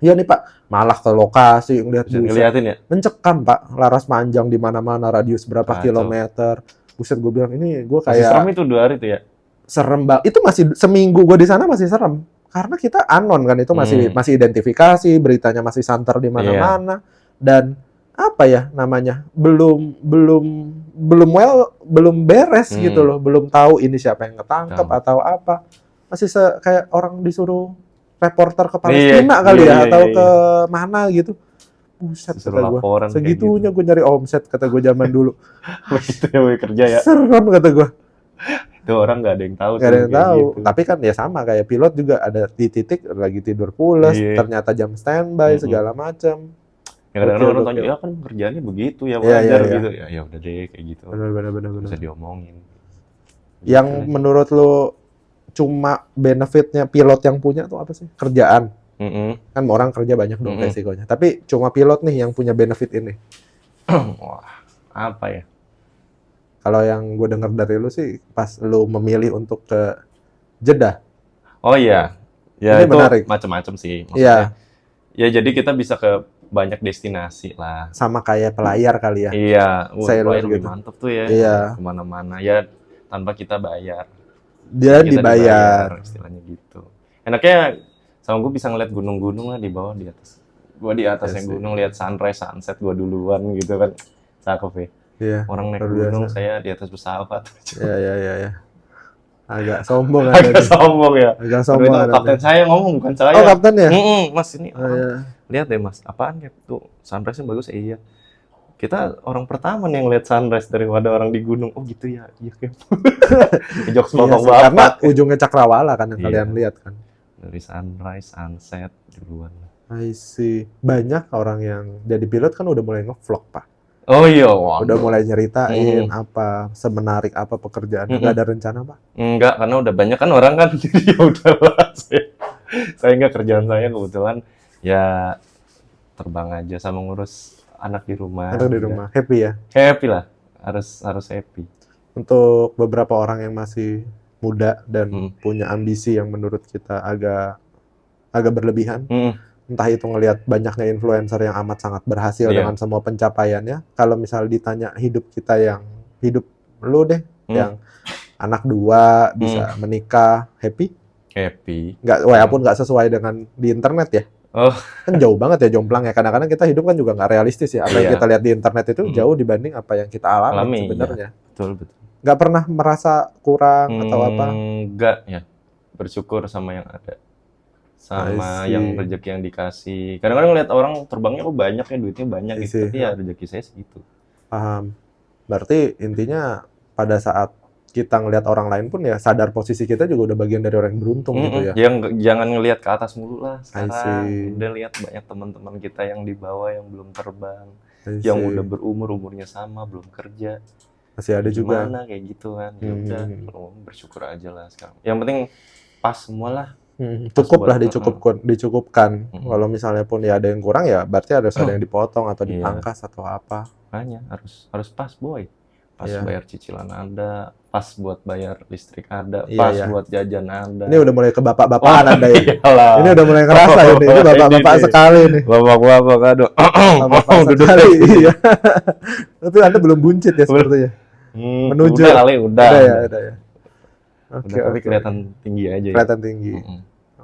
Iya nih Pak, malah ke lokasi ngeliatin ya? Mencekam Pak, laras panjang di mana-mana, radius berapa kilometer. Buset, gue bilang ini gue kayak serem itu 2 hari itu ya? Serem banget. Itu masih seminggu gue di sana masih serem. Karena kita anon kan, itu masih identifikasi, beritanya masih santer di mana-mana. Dan apa ya namanya? Belum beres gitu loh, belum tahu ini siapa yang ketangkep atau apa. Masih kayak orang disuruh reporter ke Palestina atau ke mana gitu. Buset, kata gue. Segitunya gue nyari omset, kata gue zaman dulu. Begitu ya, gue kerja ya. Serem, kata gue. Itu orang nggak ada yang tahu. Nggak ada yang tahu. Gitu. Tapi kan ya sama kayak pilot juga, ada di titik lagi tidur pulas, ternyata jam standby segala macam. Ya kadang-kadang orang tanya, ya kan kerjaannya begitu ya, wajar gitu. Ya udah deh kayak gitu. Benar. Bisa diomongin. Yang menurut lo cuma benefitnya pilot yang punya tuh apa sih? Kerjaan. Kan orang kerja banyak dong resikonya. Tapi cuma pilot nih yang punya benefit ini. Wah, apa ya? Kalau yang gue dengar dari lu sih, pas lu memilih untuk ke Jeddah. Oh iya. Ya ini itu menarik. Macam-macam sih. Maksudnya. Ya jadi kita bisa ke banyak destinasi lah. Sama kayak pelayar kali ya. Iya. Pelayar lebih gitu. mantep tuh ya. Iya. Kemana-mana. Ya tanpa kita bayar. Dia dibayar. Istilahnya gitu. Enaknya sama gue bisa ngeliat gunung-gunung lah di bawah, di atas. Gue di atas yang gunung lihat sunrise, sunset gue duluan gitu kan. Cakep ya. Iya. Orang naik gunung, saya di atas pesawat. Iya. Agak sombong Agak sombong ya. Agak sombong. Kapten saya ngomong, bukan saya. Oh, kapten ya? Mas ini. Lihat deh mas, apaan ya? Tuh sunrise-nya bagus. Iya. Kita orang pertama nih yang lihat sunrise daripada orang di gunung. Oh gitu ya. Iya kayak. Jokes potong banget. Karena ujungnya cakrawala kan yang kalian lihat kan. Dari sunrise, sunset duluan. I see. Banyak orang yang jadi pilot kan udah mulai ngevlog, Pak. Oh iya, Udah waduh. mulai nyeritain apa, semenarik apa pekerjaan. Nggak ada rencana, Pak? Enggak, karena udah banyak kan orang kan, jadi ya udahlah. Saya nggak, kerjaan saya kebetulan ya terbang aja sama ngurus anak di rumah. Atau di Udah. rumah? Happy ya? Happy lah, harus happy. Untuk beberapa orang yang masih muda dan Hmm. punya ambisi yang menurut kita agak berlebihan, Hmm. entah itu ngelihat banyaknya influencer yang amat sangat berhasil Iya. dengan semua pencapaiannya, kalau misal ditanya hidup kita yang hidup lu deh, yang anak 2 bisa menikah, happy? Happy. Nggak, walaupun nggak sesuai dengan di internet ya. Oh, Kan jauh banget ya jomplang ya. Kadang-kadang kita hidup kan juga nggak realistis ya. Apa yang Iya. kita lihat di internet itu jauh dibanding apa yang kita alami Alami, sebenarnya. betul. Nggak pernah merasa kurang atau apa? Enggak ya, bersyukur sama yang ada. Sama I see. yang rezeki yang dikasih. Kadang-kadang ngeliat orang terbangnya kok banyak ya, duitnya banyak I gitu. see. Tapi ya rezeki saya segitu. Paham. Berarti intinya pada saat kita ngelihat orang lain pun ya sadar posisi kita juga udah bagian dari orang yang beruntung gitu ya. Jangan ngelihat ke atas mulu lah I sekarang. see. Udah lihat banyak teman-teman kita yang di bawah yang belum terbang, I yang see. udah umurnya sama belum kerja. Masih ada juga. Gimana kayak gitu kan? Ya udah, Hmm. bersyukur aja lah sekarang. Yang penting pas semua lah. Cukup lah, buat- dicukupkan. Kalau misalnya pun ya ada yang kurang ya berarti harus ada yang dipotong atau Iya. dipangkas atau apa. Makanya harus pas boy. Pas Iya. bayar cicilan ada, pas buat bayar listrik ada, Iya, pas iya. buat jajan ada. Ini udah mulai ke bapak-bapakan Anda ya. Iyalah. Ini udah mulai ngerasa ini. Ini bapak-bapak Ini. sekali nih. Bapak-bapak aduh. Bapak Duduk. sekali. Iya. Tapi Anda belum buncit ya sepertinya. Menuju. Udah kali, udah. Udah ya. Oke, Udah, tapi oke. kelihatan tinggi aja ya. Kelihatan tinggi.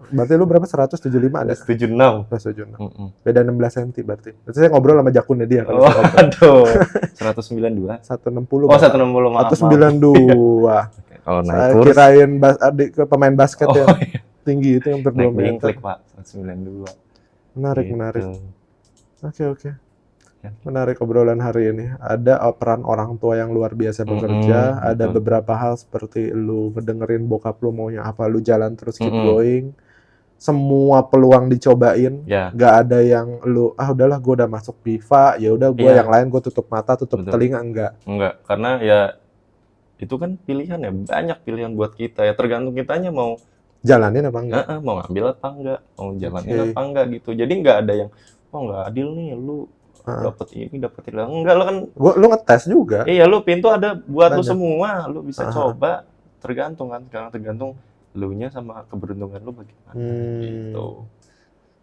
Berarti lu berapa? 175 ada? 76. 176. Beda 16 cm berarti. Berarti saya ngobrol sama jakunnya dia kalau Oh, saya ngobrol. aduh. 192. 160. Oh, 160, maaf. 192. Kalau naik Saya kurs. kirain adik ke pemain basket Oh, yang iya. tinggi itu yang hampir 2 Naik meter. bingklik, Pak. 192. Menarik, Gitu. menarik. Oke. Ya. Menarik obrolan hari ini. Ada peran orang tua yang luar biasa bekerja. Ada betul. beberapa hal seperti lu ngedengerin bokap lu maunya apa, lu jalan terus keep Mm-mm. going. Semua peluang dicobain. Ya, Nggak ada yang lu, udahlah gue udah masuk FIFA, ya udah gue Iya. yang lain gue tutup mata, tutup Betul. telinga, enggak. enggak. Karena ya itu kan pilihan ya. Banyak pilihan buat kita ya. Tergantung kitanya mau Jalanin apa enggak? mau ngambil apa enggak, mau jalanin Oke. apa enggak gitu. Jadi nggak ada yang nggak adil nih, lu dapet ini dapet itu. Enggak, lo kan Lu ngetes juga. iya, lu pintu ada buat lu Banyak. semua, lu bisa Aha. coba. Tergantung kan, karena tergantung lu nya sama keberuntungan lu bagaimana gitu.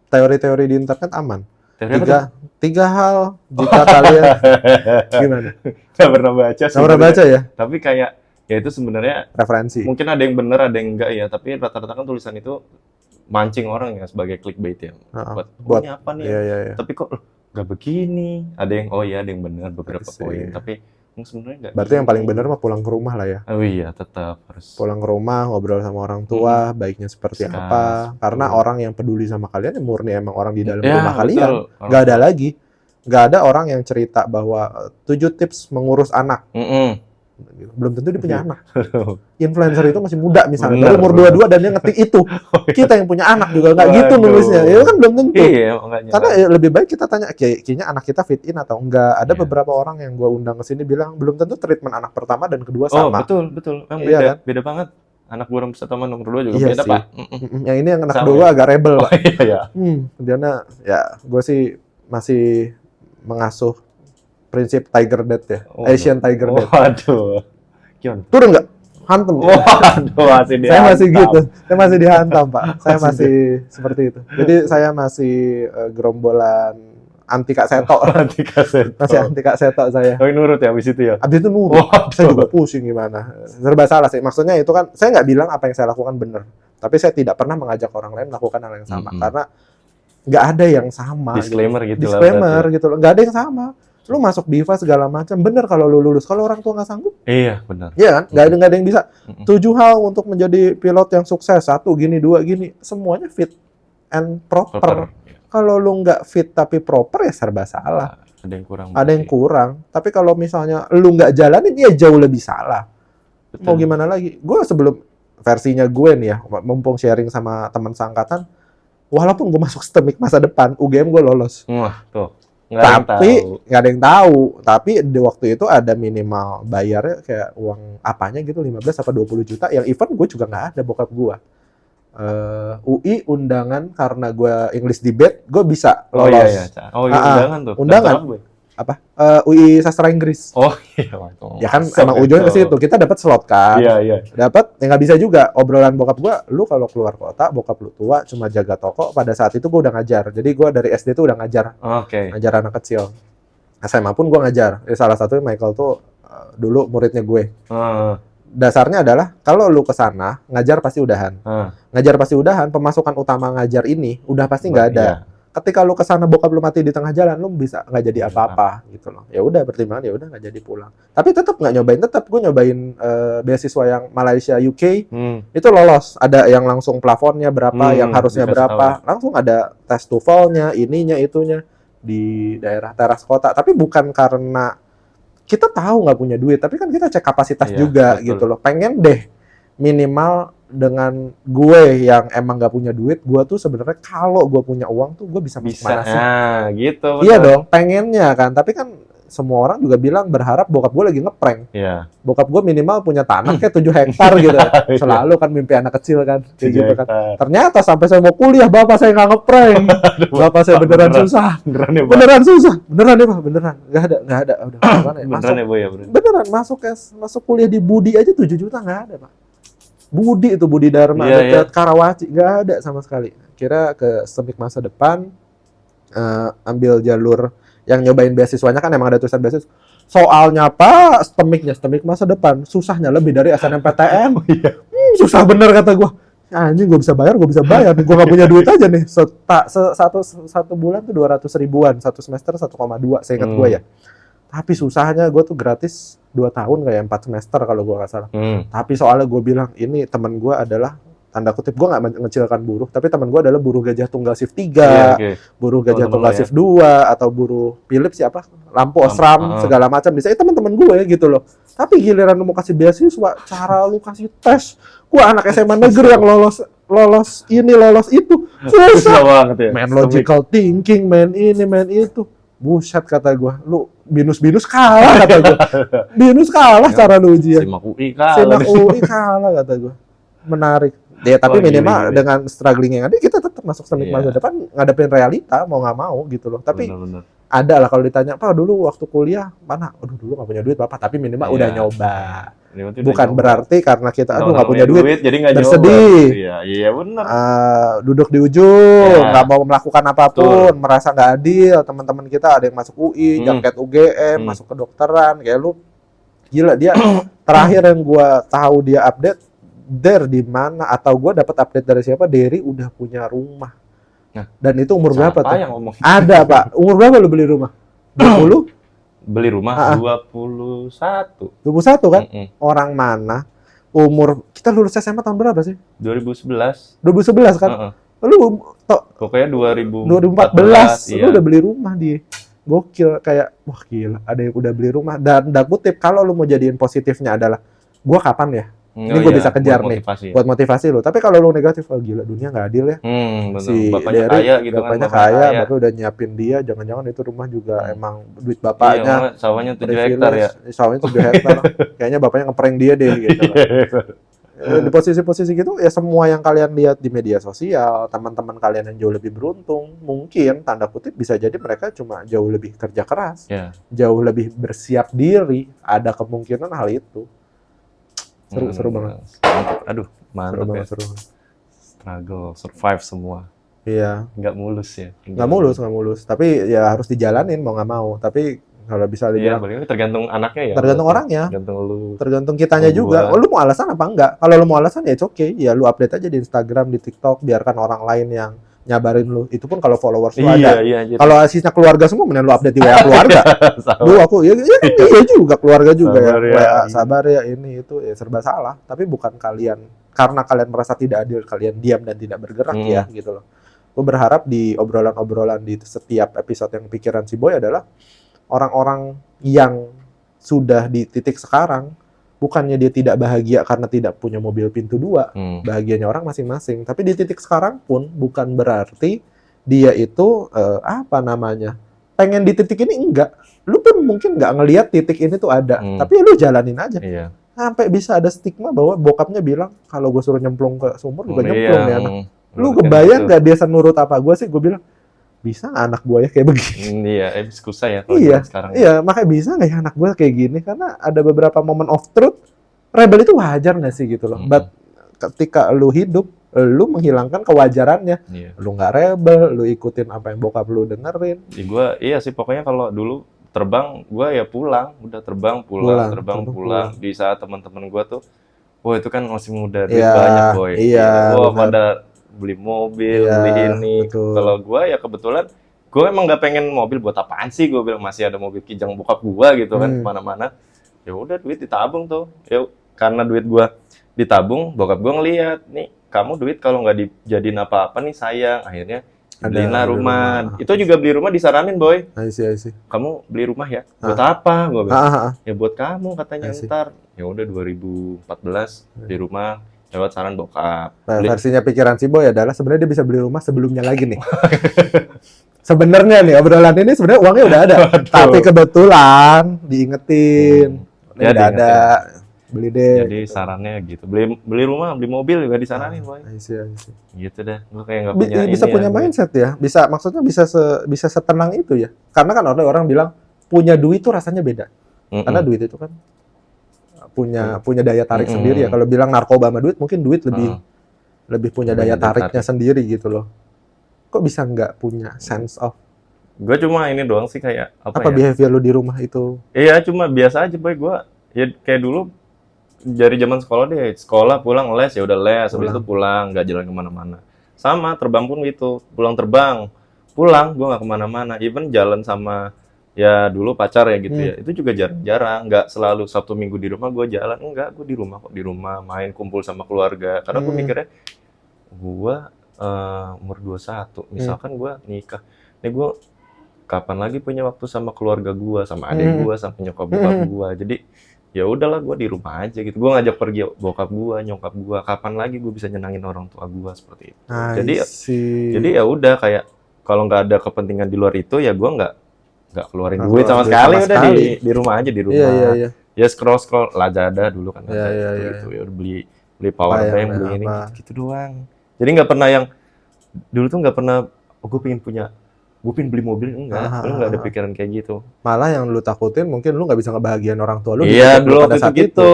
Teori-teori di internet aman. Teori apa Tiga hal jika kalian gimana? Nggak pernah baca Nggak pernah baca ya? tapi kayak ya itu sebenarnya Referensi. mungkin ada yang benar ada yang enggak ya, tapi rata-rata kan tulisan itu mancing orang ya sebagai clickbait ya. Buat Ini apa nih? Iya. Tapi kok nggak begini? Ada yang ada yang benar beberapa I see. poin, tapi sebenarnya nggak. Berarti yang paling benar mah pulang ke rumah lah ya. Oh iya, tetap harus. Pulang ke rumah, ngobrol sama orang tua, baiknya seperti Discuss. apa. Karena orang yang peduli sama kalian ya murni emang orang di dalam Ya, rumah kalian. betul. Nggak ada lagi. Nggak ada orang yang cerita bahwa 7 tips mengurus anak. Belum tentu dia punya anak. Influencer itu masih muda misalnya, baru Benar, umur 22 dan dia ngetik itu. Kita yang punya anak juga nggak gitu Waduh. nulisnya. Ya kan belum tentu. Iya, makanya. Karena lebih baik kita tanya, kayaknya anak kita fit in atau enggak. Ada Iya. beberapa orang yang gua undang ke sini bilang belum tentu treatment anak pertama dan kedua Oh, sama. betul. Emang Iya beda, kan? beda banget. Anak gua nomor 1 sama nomor 2 juga Iya beda, sih. Pak. Yang ini yang anak Sama kedua ya? agak rebel, Oh Pak. iya. Diana, ya gue sih masih mengasuh prinsip Tiger Dad ya. Oh, Asian Tiger Dad. Waduh. Gimana? Turun nggak? Hantem. Waduh, masih Saya masih dihantam. gitu. Saya masih dihantam, Pak. Saya masih seperti itu. Jadi saya masih gerombolan anti Kak Seto. Nanti kaset. Masih anti Kak Seto saya. Oh, ini nurut ya abis itu ya? Abis itu nurut. Waduh. Saya juga pusing gimana. Serba salah sih. Maksudnya itu kan, saya nggak bilang apa yang saya lakukan benar. Tapi saya tidak pernah mengajak orang lain melakukan hal yang sama. Karena nggak ada yang sama. Disclaimer gitu lah. Disclaimer berarti. gitu loh. Nggak ada yang sama. Lu masuk BIFA segala macam. Bener kalau lu lulus. Kalau orang tua nggak sanggup, Iya, benar. iya kan? Nggak ada yang bisa. Mm-mm. 7 hal untuk menjadi pilot yang sukses. 1, gini, 2, gini. Semuanya fit and proper. Proper. Kalau lu nggak fit tapi proper ya serba salah. Ada yang kurang. Ada yang berarti. kurang. Tapi kalau misalnya lu nggak jalanin, ya jauh lebih salah. Betul. Mau gimana lagi? Gue sebelum versinya gue nih ya, mumpung sharing sama teman seangkatan, walaupun gue masuk STEMIK masa depan, UGM gue lolos. Wah, tuh. Nggak Ada yang tahu. Tapi di waktu itu ada minimal bayarnya kayak uang apanya gitu, 15 apa 20 juta. Yang event gue juga nggak ada, bokap gue. UI undangan karena gue English debate, gue bisa lolos. Oh iya. Oh iya, undangan tuh. Undangan. Apa? UI sastra Inggris. Oh iya. Ya kan emang ujungnya ke situ. Kita dapat slot kan. Iya. Dapat, ya nggak bisa juga. Obrolan bokap gua, lu kalau keluar kota, bokap lu tua, cuma jaga toko. Pada saat itu gua udah ngajar. Jadi gua dari SD tuh udah ngajar. Oke. Ngajar anak kecil. SMA pun gua ngajar. Salah satunya Michael tuh dulu muridnya gue. Dasarnya adalah kalau lu kesana ngajar pasti udahan. Ngajar pasti udahan. Pemasukan utama ngajar ini udah pasti nggak ada. Iya. Ketika lu kesana bokap lu mati di tengah jalan, lu bisa nggak jadi apa-apa gitu loh. Ya udah pertimbangan, ya udah nggak jadi pulang. Tapi tetap nggak nyobain, tetap gue nyobain beasiswa yang Malaysia UK itu lolos. Ada yang langsung plafonnya berapa, yang harusnya berapa, langsung ada tes TOEFL-nya, ininya itunya di daerah teras kota. Tapi bukan karena kita tahu nggak punya duit, tapi kan kita cek kapasitas juga gitu loh. Pengen deh minimal dengan gue yang emang nggak punya duit, gue tuh sebenarnya kalau gue punya uang tuh gue bisa mana sih? Gitu. Iya dong, pengennya kan. Tapi kan semua orang juga bilang berharap bokap gue lagi ngeprank. Iya. Bokap gue minimal punya tanah kayak 7 hektar gitu. Selalu kan mimpi anak kecil kan. Kayak gitu kan. Ternyata sampai saya mau kuliah, bapak saya nggak ngeprank. Bapak saya beneran susah. Beneran susah. Beneran ya Pak, beneran. Nggak ada. Udah, beneran ya, Bu ya? Beneran, masuk kuliah di Budi aja 7 juta nggak ada Pak. Budi itu, Budi Dharma, dekat Karawaci, nggak ada sama sekali. Kira ke STEMIK masa depan, ambil jalur yang nyobain beasiswanya kan emang ada tulisan beasiswa. Soalnya Pak, STEMIK masa depan, susahnya lebih dari SNMPTN. Susah bener kata gue. Anjing, gue bisa bayar. Gue nggak punya duit aja nih. Satu bulan tuh 200 ribuan, satu semester 1,2, seingat gue ya. Tapi susahnya gue tuh gratis 2 tahun kayak 4 semester kalau gue nggak salah. Tapi soalnya gue bilang, ini teman gue adalah, tanda kutip, gue nggak mengecilkan buruh, tapi teman gue adalah buruh gajah tunggal shift 3, buruh gajah tunggal shift 2, atau buruh Philips siapa, lampu osram, segala macam. Bisa teman-teman gue gitu loh. Tapi giliran lu mau kasih beasiswa, cara lu kasih tes, gue anak SMA negeri yang lolos ini, lolos itu, susah banget ya. Main logical thinking, main ini, main itu. Buset kata gue, lu binus kalah kata gue. Binus kalah cara lu ujian. Simak UI kalah kata gue. Menarik. Ya tapi minimal dengan struggling yang ada, kita tetap masuk STEMIK masa depan, ngadepin realita mau nggak mau gitu loh. Tapi ada lah kalau ditanya, Pak dulu waktu kuliah mana? Aduh dulu nggak punya duit Bapak, tapi minimal udah nyoba. Bukan berarti karena kita nggak punya duit jadi nggak bersedih. Iya benar. Duduk di ujung, nggak mau melakukan apapun, merasa nggak adil. Teman-teman kita ada yang masuk UI, jangket UGM, masuk kedokteran, kayak lu gila. Dia terakhir yang gua tahu dia update di mana, atau gua dapat update dari siapa, Derry udah punya rumah. Dan itu umur berapa tuh? Ada Pak, umur berapa lu beli rumah? 20? Beli rumah 21 kan? Orang mana umur, kita lulus SMA tahun berapa sih? 2011 kan? Lu pokoknya 2014 lu udah beli rumah di gokil. Kayak wah gila, ada yang udah beli rumah. Dan kutip, kalau lu mau jadiin positifnya adalah gua kapan ya ini gue bisa kejar buat motivasi lo. Tapi kalau lo negatif, oh gila dunia nggak adil ya. Si bapaknya Derry, kaya gitu bapaknya kan, kaya, bapak udah nyiapin dia, jangan-jangan itu rumah juga emang duit bapaknya. Iya, sawahnya 7 hektar ya. Sawahnya 7 hektar. Kayaknya bapaknya ngeprank dia deh gitu. Di posisi-posisi gitu ya, semua yang kalian lihat di media sosial, teman-teman kalian yang jauh lebih beruntung, mungkin tanda kutip bisa jadi mereka cuma jauh lebih kerja keras, jauh lebih bersiap diri, ada kemungkinan hal itu. Seru banget. Aduh, mantap ya. Seru. Struggle, survive semua. Iya. Nggak mulus ya. Nggak mulus. Tapi ya harus dijalanin mau nggak mau. Tapi kalau bisa dibilang, tergantung anaknya ya. Tergantung orangnya. Tergantung lu. Tergantung kitanya juga. Lu mau alasan apa enggak? Kalau lu mau alasan ya it's okay. Ya lu update aja di Instagram, di TikTok, biarkan orang lain yang nyabarin lu. Itu pun kalau followers lu ada. Kalau sisanya keluarga semua, mending lu update di WA keluarga. Dulu aku iya juga keluarga juga sabar ya. WA sabar ya, ini itu ya serba salah. Tapi bukan kalian, karena kalian merasa tidak adil, kalian diam dan tidak bergerak ya gitu loh. Gue berharap di obrolan-obrolan di setiap episode yang pikiran si Boy adalah orang-orang yang sudah di titik sekarang bukannya dia tidak bahagia karena tidak punya mobil pintu 2. Bahagianya orang masing-masing. Tapi di titik sekarang pun bukan berarti dia itu pengen di titik ini enggak. Lu pun mungkin nggak ngelihat titik ini tuh ada, tapi lu jalanin aja. Iya. Sampai bisa ada stigma bahwa bokapnya bilang kalau gue suruh nyemplung ke sumur juga nyemplung ya anak. Lu kebayang nggak dia senurut apa gue sih? Gue bilang bisa nggak anak gue ya kayak begini? Iya, susah ya kalau Iya, sekarang. iya, makanya bisa nggak ya anak gue kayak gini? Karena ada beberapa moment of truth, rebel itu wajar nggak sih gitu loh. But ketika lu hidup, lu menghilangkan kewajarannya. Iya. Lu nggak rebel, lu ikutin apa yang bokap lu dengerin. Iya sih, pokoknya kalau dulu terbang, gue ya pulang. Udah terbang, pulang. Di saat teman-teman gue tuh, wah itu kan masih muda, duit banyak boy. Iya, wah pada beli mobil, beli ini. Kalau gue ya kebetulan, gue emang nggak pengen mobil buat apaan sih? Gue bilang masih ada mobil kijang bokap gue gitu kan, kemana-mana. Ya udah duit ditabung tuh. Ya karena duit gue ditabung, bokap gue ngeliat nih, kamu duit kalau nggak dijadiin apa-apa nih sayang. Akhirnya belilah rumah. Itu juga beli rumah disaranin boy. I see. Kamu beli rumah ya? Buat apa? Gue bilang. Ya buat kamu katanya ntar. Ya udah 2014 beli rumah. Lewat saran bokap. Nah, versinya pikiran si Boy adalah sebenarnya dia bisa beli rumah sebelumnya lagi nih. Sebenarnya nih obrolan ini sebenarnya uangnya udah ada, tapi kebetulan diingetin, udah ada, beli deh. Jadi sarannya gitu, beli rumah, beli mobil juga disaranin boy. Iya. Gitu deh, lu kayak nggak punya bisa punya mindset ya, maksudnya bisa setenang itu ya. Karena kan orang bilang punya duit tuh rasanya beda, karena duit itu kan punya daya tarik sendiri ya. Kalau bilang narkoba sama duit, mungkin duit lebih punya daya tariknya sendiri gitu loh. Kok bisa nggak punya sense of? Gue cuma ini doang sih kayak apa behavior lu di rumah itu? Iya, cuma biasa aja boy. Gue ya kayak dulu dari zaman sekolah deh, sekolah pulang les ya udah les, habis itu pulang, nggak jalan kemana-mana. Sama terbang pun gitu, pulang gue nggak kemana-mana. Even jalan sama ya dulu pacar ya gitu ya, itu juga jarang-jarang, nggak selalu Sabtu Minggu di rumah gue jalan, enggak, gue di rumah main kumpul sama keluarga, karena gue mikirnya gue umur 21, misalkan gue nikah, nih gue kapan lagi punya waktu sama keluarga gue, sama adik gue, sama nyokap bokap gue, jadi ya udahlah gue di rumah aja gitu, gue ngajak pergi bokap gue, nyokap gue, kapan lagi gue bisa nyenangin orang tua gue seperti itu, jadi ya udah kayak kalau nggak ada kepentingan di luar itu ya gue nggak keluarin duit sama sekali, udah di rumah aja, di rumah. Iya. Ya scroll Lazada dulu kan, gitu ya beli power bank, beli ini gitu doang. Jadi nggak pernah yang dulu tuh nggak pernah gue pengen beli mobil, enggak, lu nggak ada pikiran kayak gitu. Malah yang lu takutin mungkin lu nggak bisa ngebahagiain orang tua lu. Iya dulu waktu itu gitu,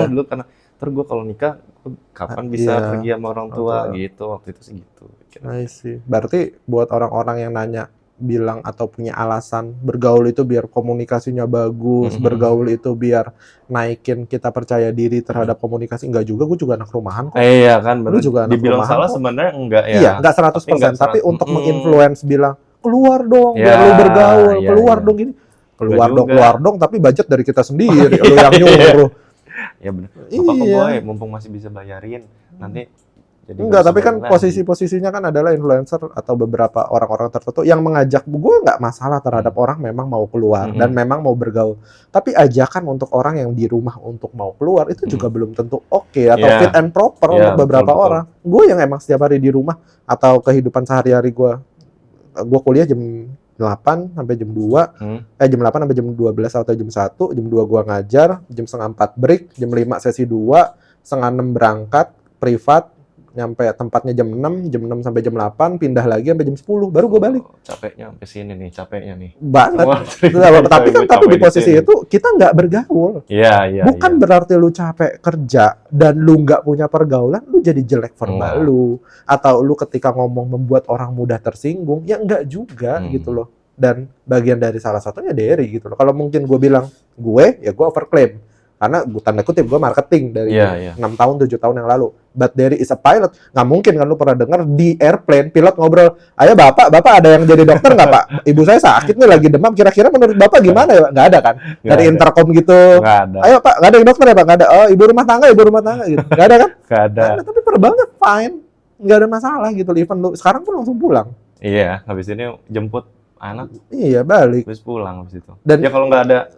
dulu karena gue kalau nikah kapan bisa pergi sama orang tua gitu, waktu itu sih gitu. Berarti buat orang-orang yang nanya bilang atau punya alasan bergaul itu biar komunikasinya bagus, bergaul itu biar naikin kita percaya diri terhadap komunikasi, enggak juga, gue juga anak rumahan kok. Iya kan, benar. Juga anak dibilang rumahan salah kok. Sebenarnya enggak ya. Iya, enggak 100%, tapi untuk menginfluence bilang keluar dong, biar lu bergaul, keluar dong gini. Keluar dong, tapi budget dari kita sendiri, lu yang nyuruh. Ya benar. Apa boy, mumpung masih bisa bayarin, nanti enggak, tapi kan posisinya kan adalah influencer atau beberapa orang-orang tertentu yang mengajak. Gue nggak masalah terhadap orang memang mau keluar dan memang mau bergaul. Tapi ajakan untuk orang yang di rumah untuk mau keluar itu juga belum tentu oke atau fit and proper untuk beberapa orang. Gue yang emang setiap hari di rumah atau kehidupan sehari-hari gue kuliah jam 8 sampai jam 2, jam 8 sampai jam 12 atau jam 1, jam 2 gue ngajar, jam setengah 4 break, jam 5 sesi 2, setengah 6 berangkat, privat, nyampe tempatnya jam 6 sampai jam 8, pindah lagi sampai jam 10, baru gue balik. Capeknya sampai sini nih, capeknya nih. Banget. Tapi di posisi itu kita nggak bergaul. Iya. Bukan berarti lu capek kerja dan lu nggak punya pergaulan, lu jadi jelek verbal lu. Atau lu ketika ngomong membuat orang mudah tersinggung, ya enggak juga gitu loh. Dan bagian dari salah satunya Derry gitu loh. Kalau mungkin gue bilang ya gue overclaim. Karena tanda kutip gue marketing dari 6 tahun, 7 tahun yang lalu. But Derry is a pilot. Nggak mungkin kan lu pernah dengar di airplane, pilot ngobrol, ayo bapak ada yang jadi dokter nggak pak? Ibu saya sakit nih lagi demam, kira-kira menurut bapak gimana ya? Nggak ada kan? Dari intercom gitu. Nggak ada. Ayo pak, nggak ada yang dokter ya pak? Nggak ada. Oh, ibu rumah tangga gitu. Nggak ada kan? Nggak ada. Tapi penerbangan fine. Nggak ada masalah gitu. Even lu sekarang pun langsung pulang. Iya, habis ini jemput anak. Iya, balik. Terus pulang habis itu. Dan ya kalau nggak ada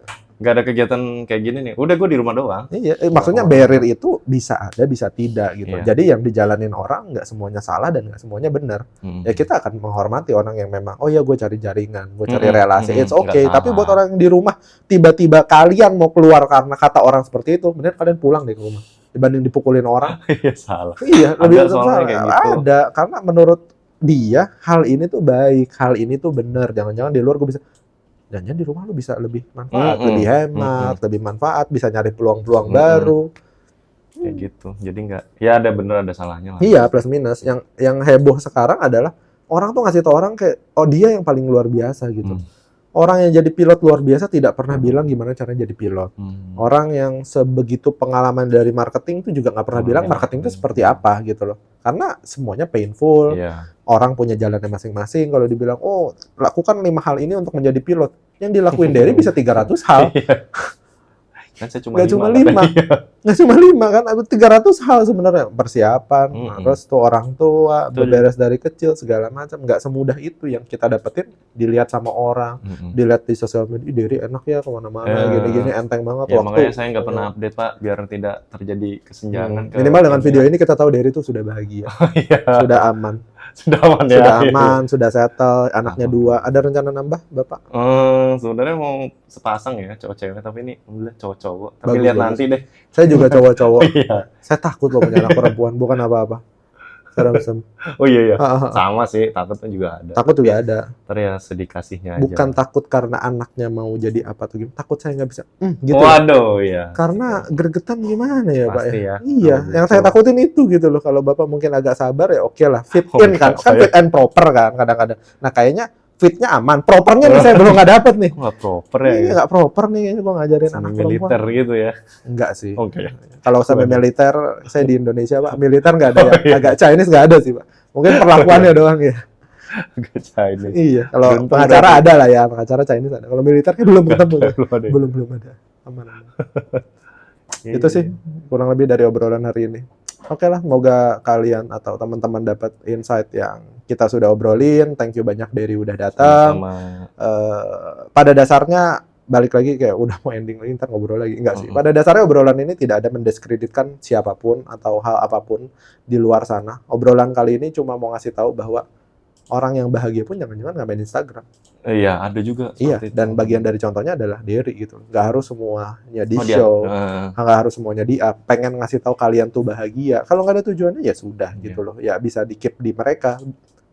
nggak ada kegiatan kayak gini nih. Udah gue di rumah doang. Iya, maksudnya barrier itu bisa ada, bisa tidak gitu. Iya. Jadi yang dijalanin orang nggak semuanya salah dan nggak semuanya benar. Ya kita akan menghormati orang yang memang, oh ya gue cari jaringan, gue cari relasi, it's okay. Tapi buat orang yang di rumah, tiba-tiba kalian mau keluar karena kata orang seperti itu, bener kalian pulang deh ke rumah. Dibanding dipukulin orang. Iya, salah. Iya, lebih soalnya kayak gitu. Ada, karena menurut dia hal ini tuh baik, hal ini tuh benar. Jangan-jangan di luar gue bisa, jangan di rumah lu bisa lebih manfaat, lebih hemat, lebih manfaat, bisa nyari peluang-peluang baru. Kayak gitu. Jadi nggak, ya ada bener ada salahnya lah. Iya, plus minus. Yang heboh sekarang adalah orang tuh ngasih tau orang kayak, oh dia yang paling luar biasa gitu. Orang yang jadi pilot luar biasa tidak pernah bilang gimana caranya jadi pilot. Orang yang sebegitu pengalaman dari marketing itu juga nggak pernah bilang marketing itu seperti apa gitu loh. Karena semuanya painful. Orang punya jalannya masing-masing. Kalau dibilang, oh lakukan 5 hal ini untuk menjadi pilot. Yang dilakuin Derry bisa 300 hal. Kan saya nggak cuma 5. Nggak cuma 5 kan, 300 hal sebenarnya. Persiapan, terus tuh orang tua, beberes dari kecil, segala macam. Nggak semudah itu yang kita dapetin, dilihat sama orang, dilihat di sosial media, Derry enak ya kemana-mana, gini-gini, enteng banget. Ya, makanya saya nggak pernah update Pak, biar tidak terjadi kesenjangan. Minimal dengan video ini kita tahu Derry tuh sudah bahagia, sudah aman. Sudah aman ya. Sudah aman, sudah settle, anaknya 2. Ada rencana nambah, Bapak? Sebenarnya mau sepasang ya, cowok-cewek, tapi ini alhamdulillah cowok-cowok. Tapi lihat nanti deh. Saya juga cowok-cowok. Saya takut loh punya anak perempuan, bukan apa-apa. Serem-serem. Oh iya. Sama sih, takutnya juga ada. Takut juga ada. Ntar ya sedih kasihnya aja. Bukan takut karena anaknya mau jadi apa tuh gimana. Takut saya nggak bisa. Gitu. Waduh, ya. Karena gregetan gimana ya, Pak Pasti ya? ya. Iya, yang saya takutin itu gitu loh. Kalau Bapak mungkin agak sabar ya oke lah. Fit in kan fit and proper kan kadang-kadang. Nah kayaknya fitnya aman, propernya nih saya belum nggak dapet nih. Nggak proper ya? Iya, nggak proper nih, ini gue ngajarin Sampai anak militer perempuan. gitu ya? Enggak sih. Oke. Kalau sampai militer, saya di Indonesia Pak, militer nggak ada ya. Agak Chinese nggak ada sih Pak. Mungkin perlakuannya doang ya. Agak Chinese. Iya, kalau pengacara ada lah ya, pengacara Chinese ada. Kalau militer kan belum ketemu ya. Belum ada. Aman. Itu sih kurang lebih dari obrolan hari ini. Oke lah, semoga kalian atau teman-teman dapat insight yang kita sudah obrolin. Thank you banyak Derry udah datang. Pada dasarnya balik lagi kayak udah mau ending lagi, ntar ngobrol lagi. Enggak sih. Pada dasarnya obrolan ini tidak ada mendiskreditkan siapapun atau hal apapun di luar sana. Obrolan kali ini cuma mau ngasih tahu bahwa orang yang bahagia pun jangan-jangan nggak main Instagram. Iya, ada juga. Iya, dan bagian dari contohnya adalah Derry gitu. Nggak harus semuanya di show, nggak harus semuanya di up. Pengen ngasih tahu kalian tuh bahagia. Kalau nggak ada tujuannya ya sudah gitu loh. Ya bisa di keep di mereka.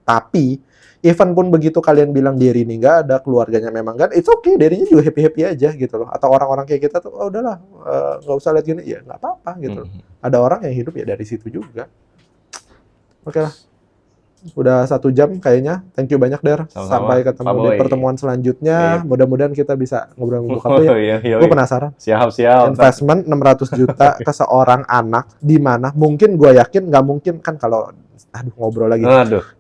Tapi even pun begitu kalian bilang Derry ini nggak ada, keluarganya memang nggak ada, it's okay. Derry-nya juga happy-happy aja gitu loh. Atau orang-orang kayak kita tuh, oh udahlah, nggak usah lihat gini, ya nggak apa-apa gitu loh. Ada orang yang hidup ya dari situ juga. Oke lah. Udah 1 jam kayaknya. Thank you banyak Der. Sampai ketemu di pertemuan selanjutnya. Mudah-mudahan kita bisa ngobrol-ngobrol apa ya. Gue penasaran. Siap. Investment 600 juta ke seorang anak di mana mungkin gue yakin nggak mungkin kan kalau ngobrol lagi.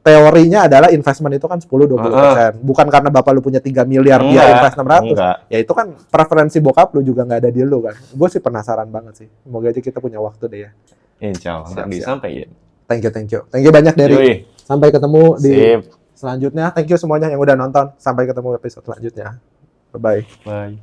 Teorinya adalah investment itu kan 10-20%. Bukan karena bapak lu punya 3 miliar dia invest 600. Ya itu kan preferensi bokap lu juga nggak ada di lu kan. Gue sih penasaran banget sih. Semoga aja kita punya waktu deh ya. Insya Allah disampaikan. Thank you. Thank you banyak Derry. Sampai ketemu di selanjutnya. Thank you semuanya yang udah nonton. Sampai ketemu episode selanjutnya. Bye-bye. Bye.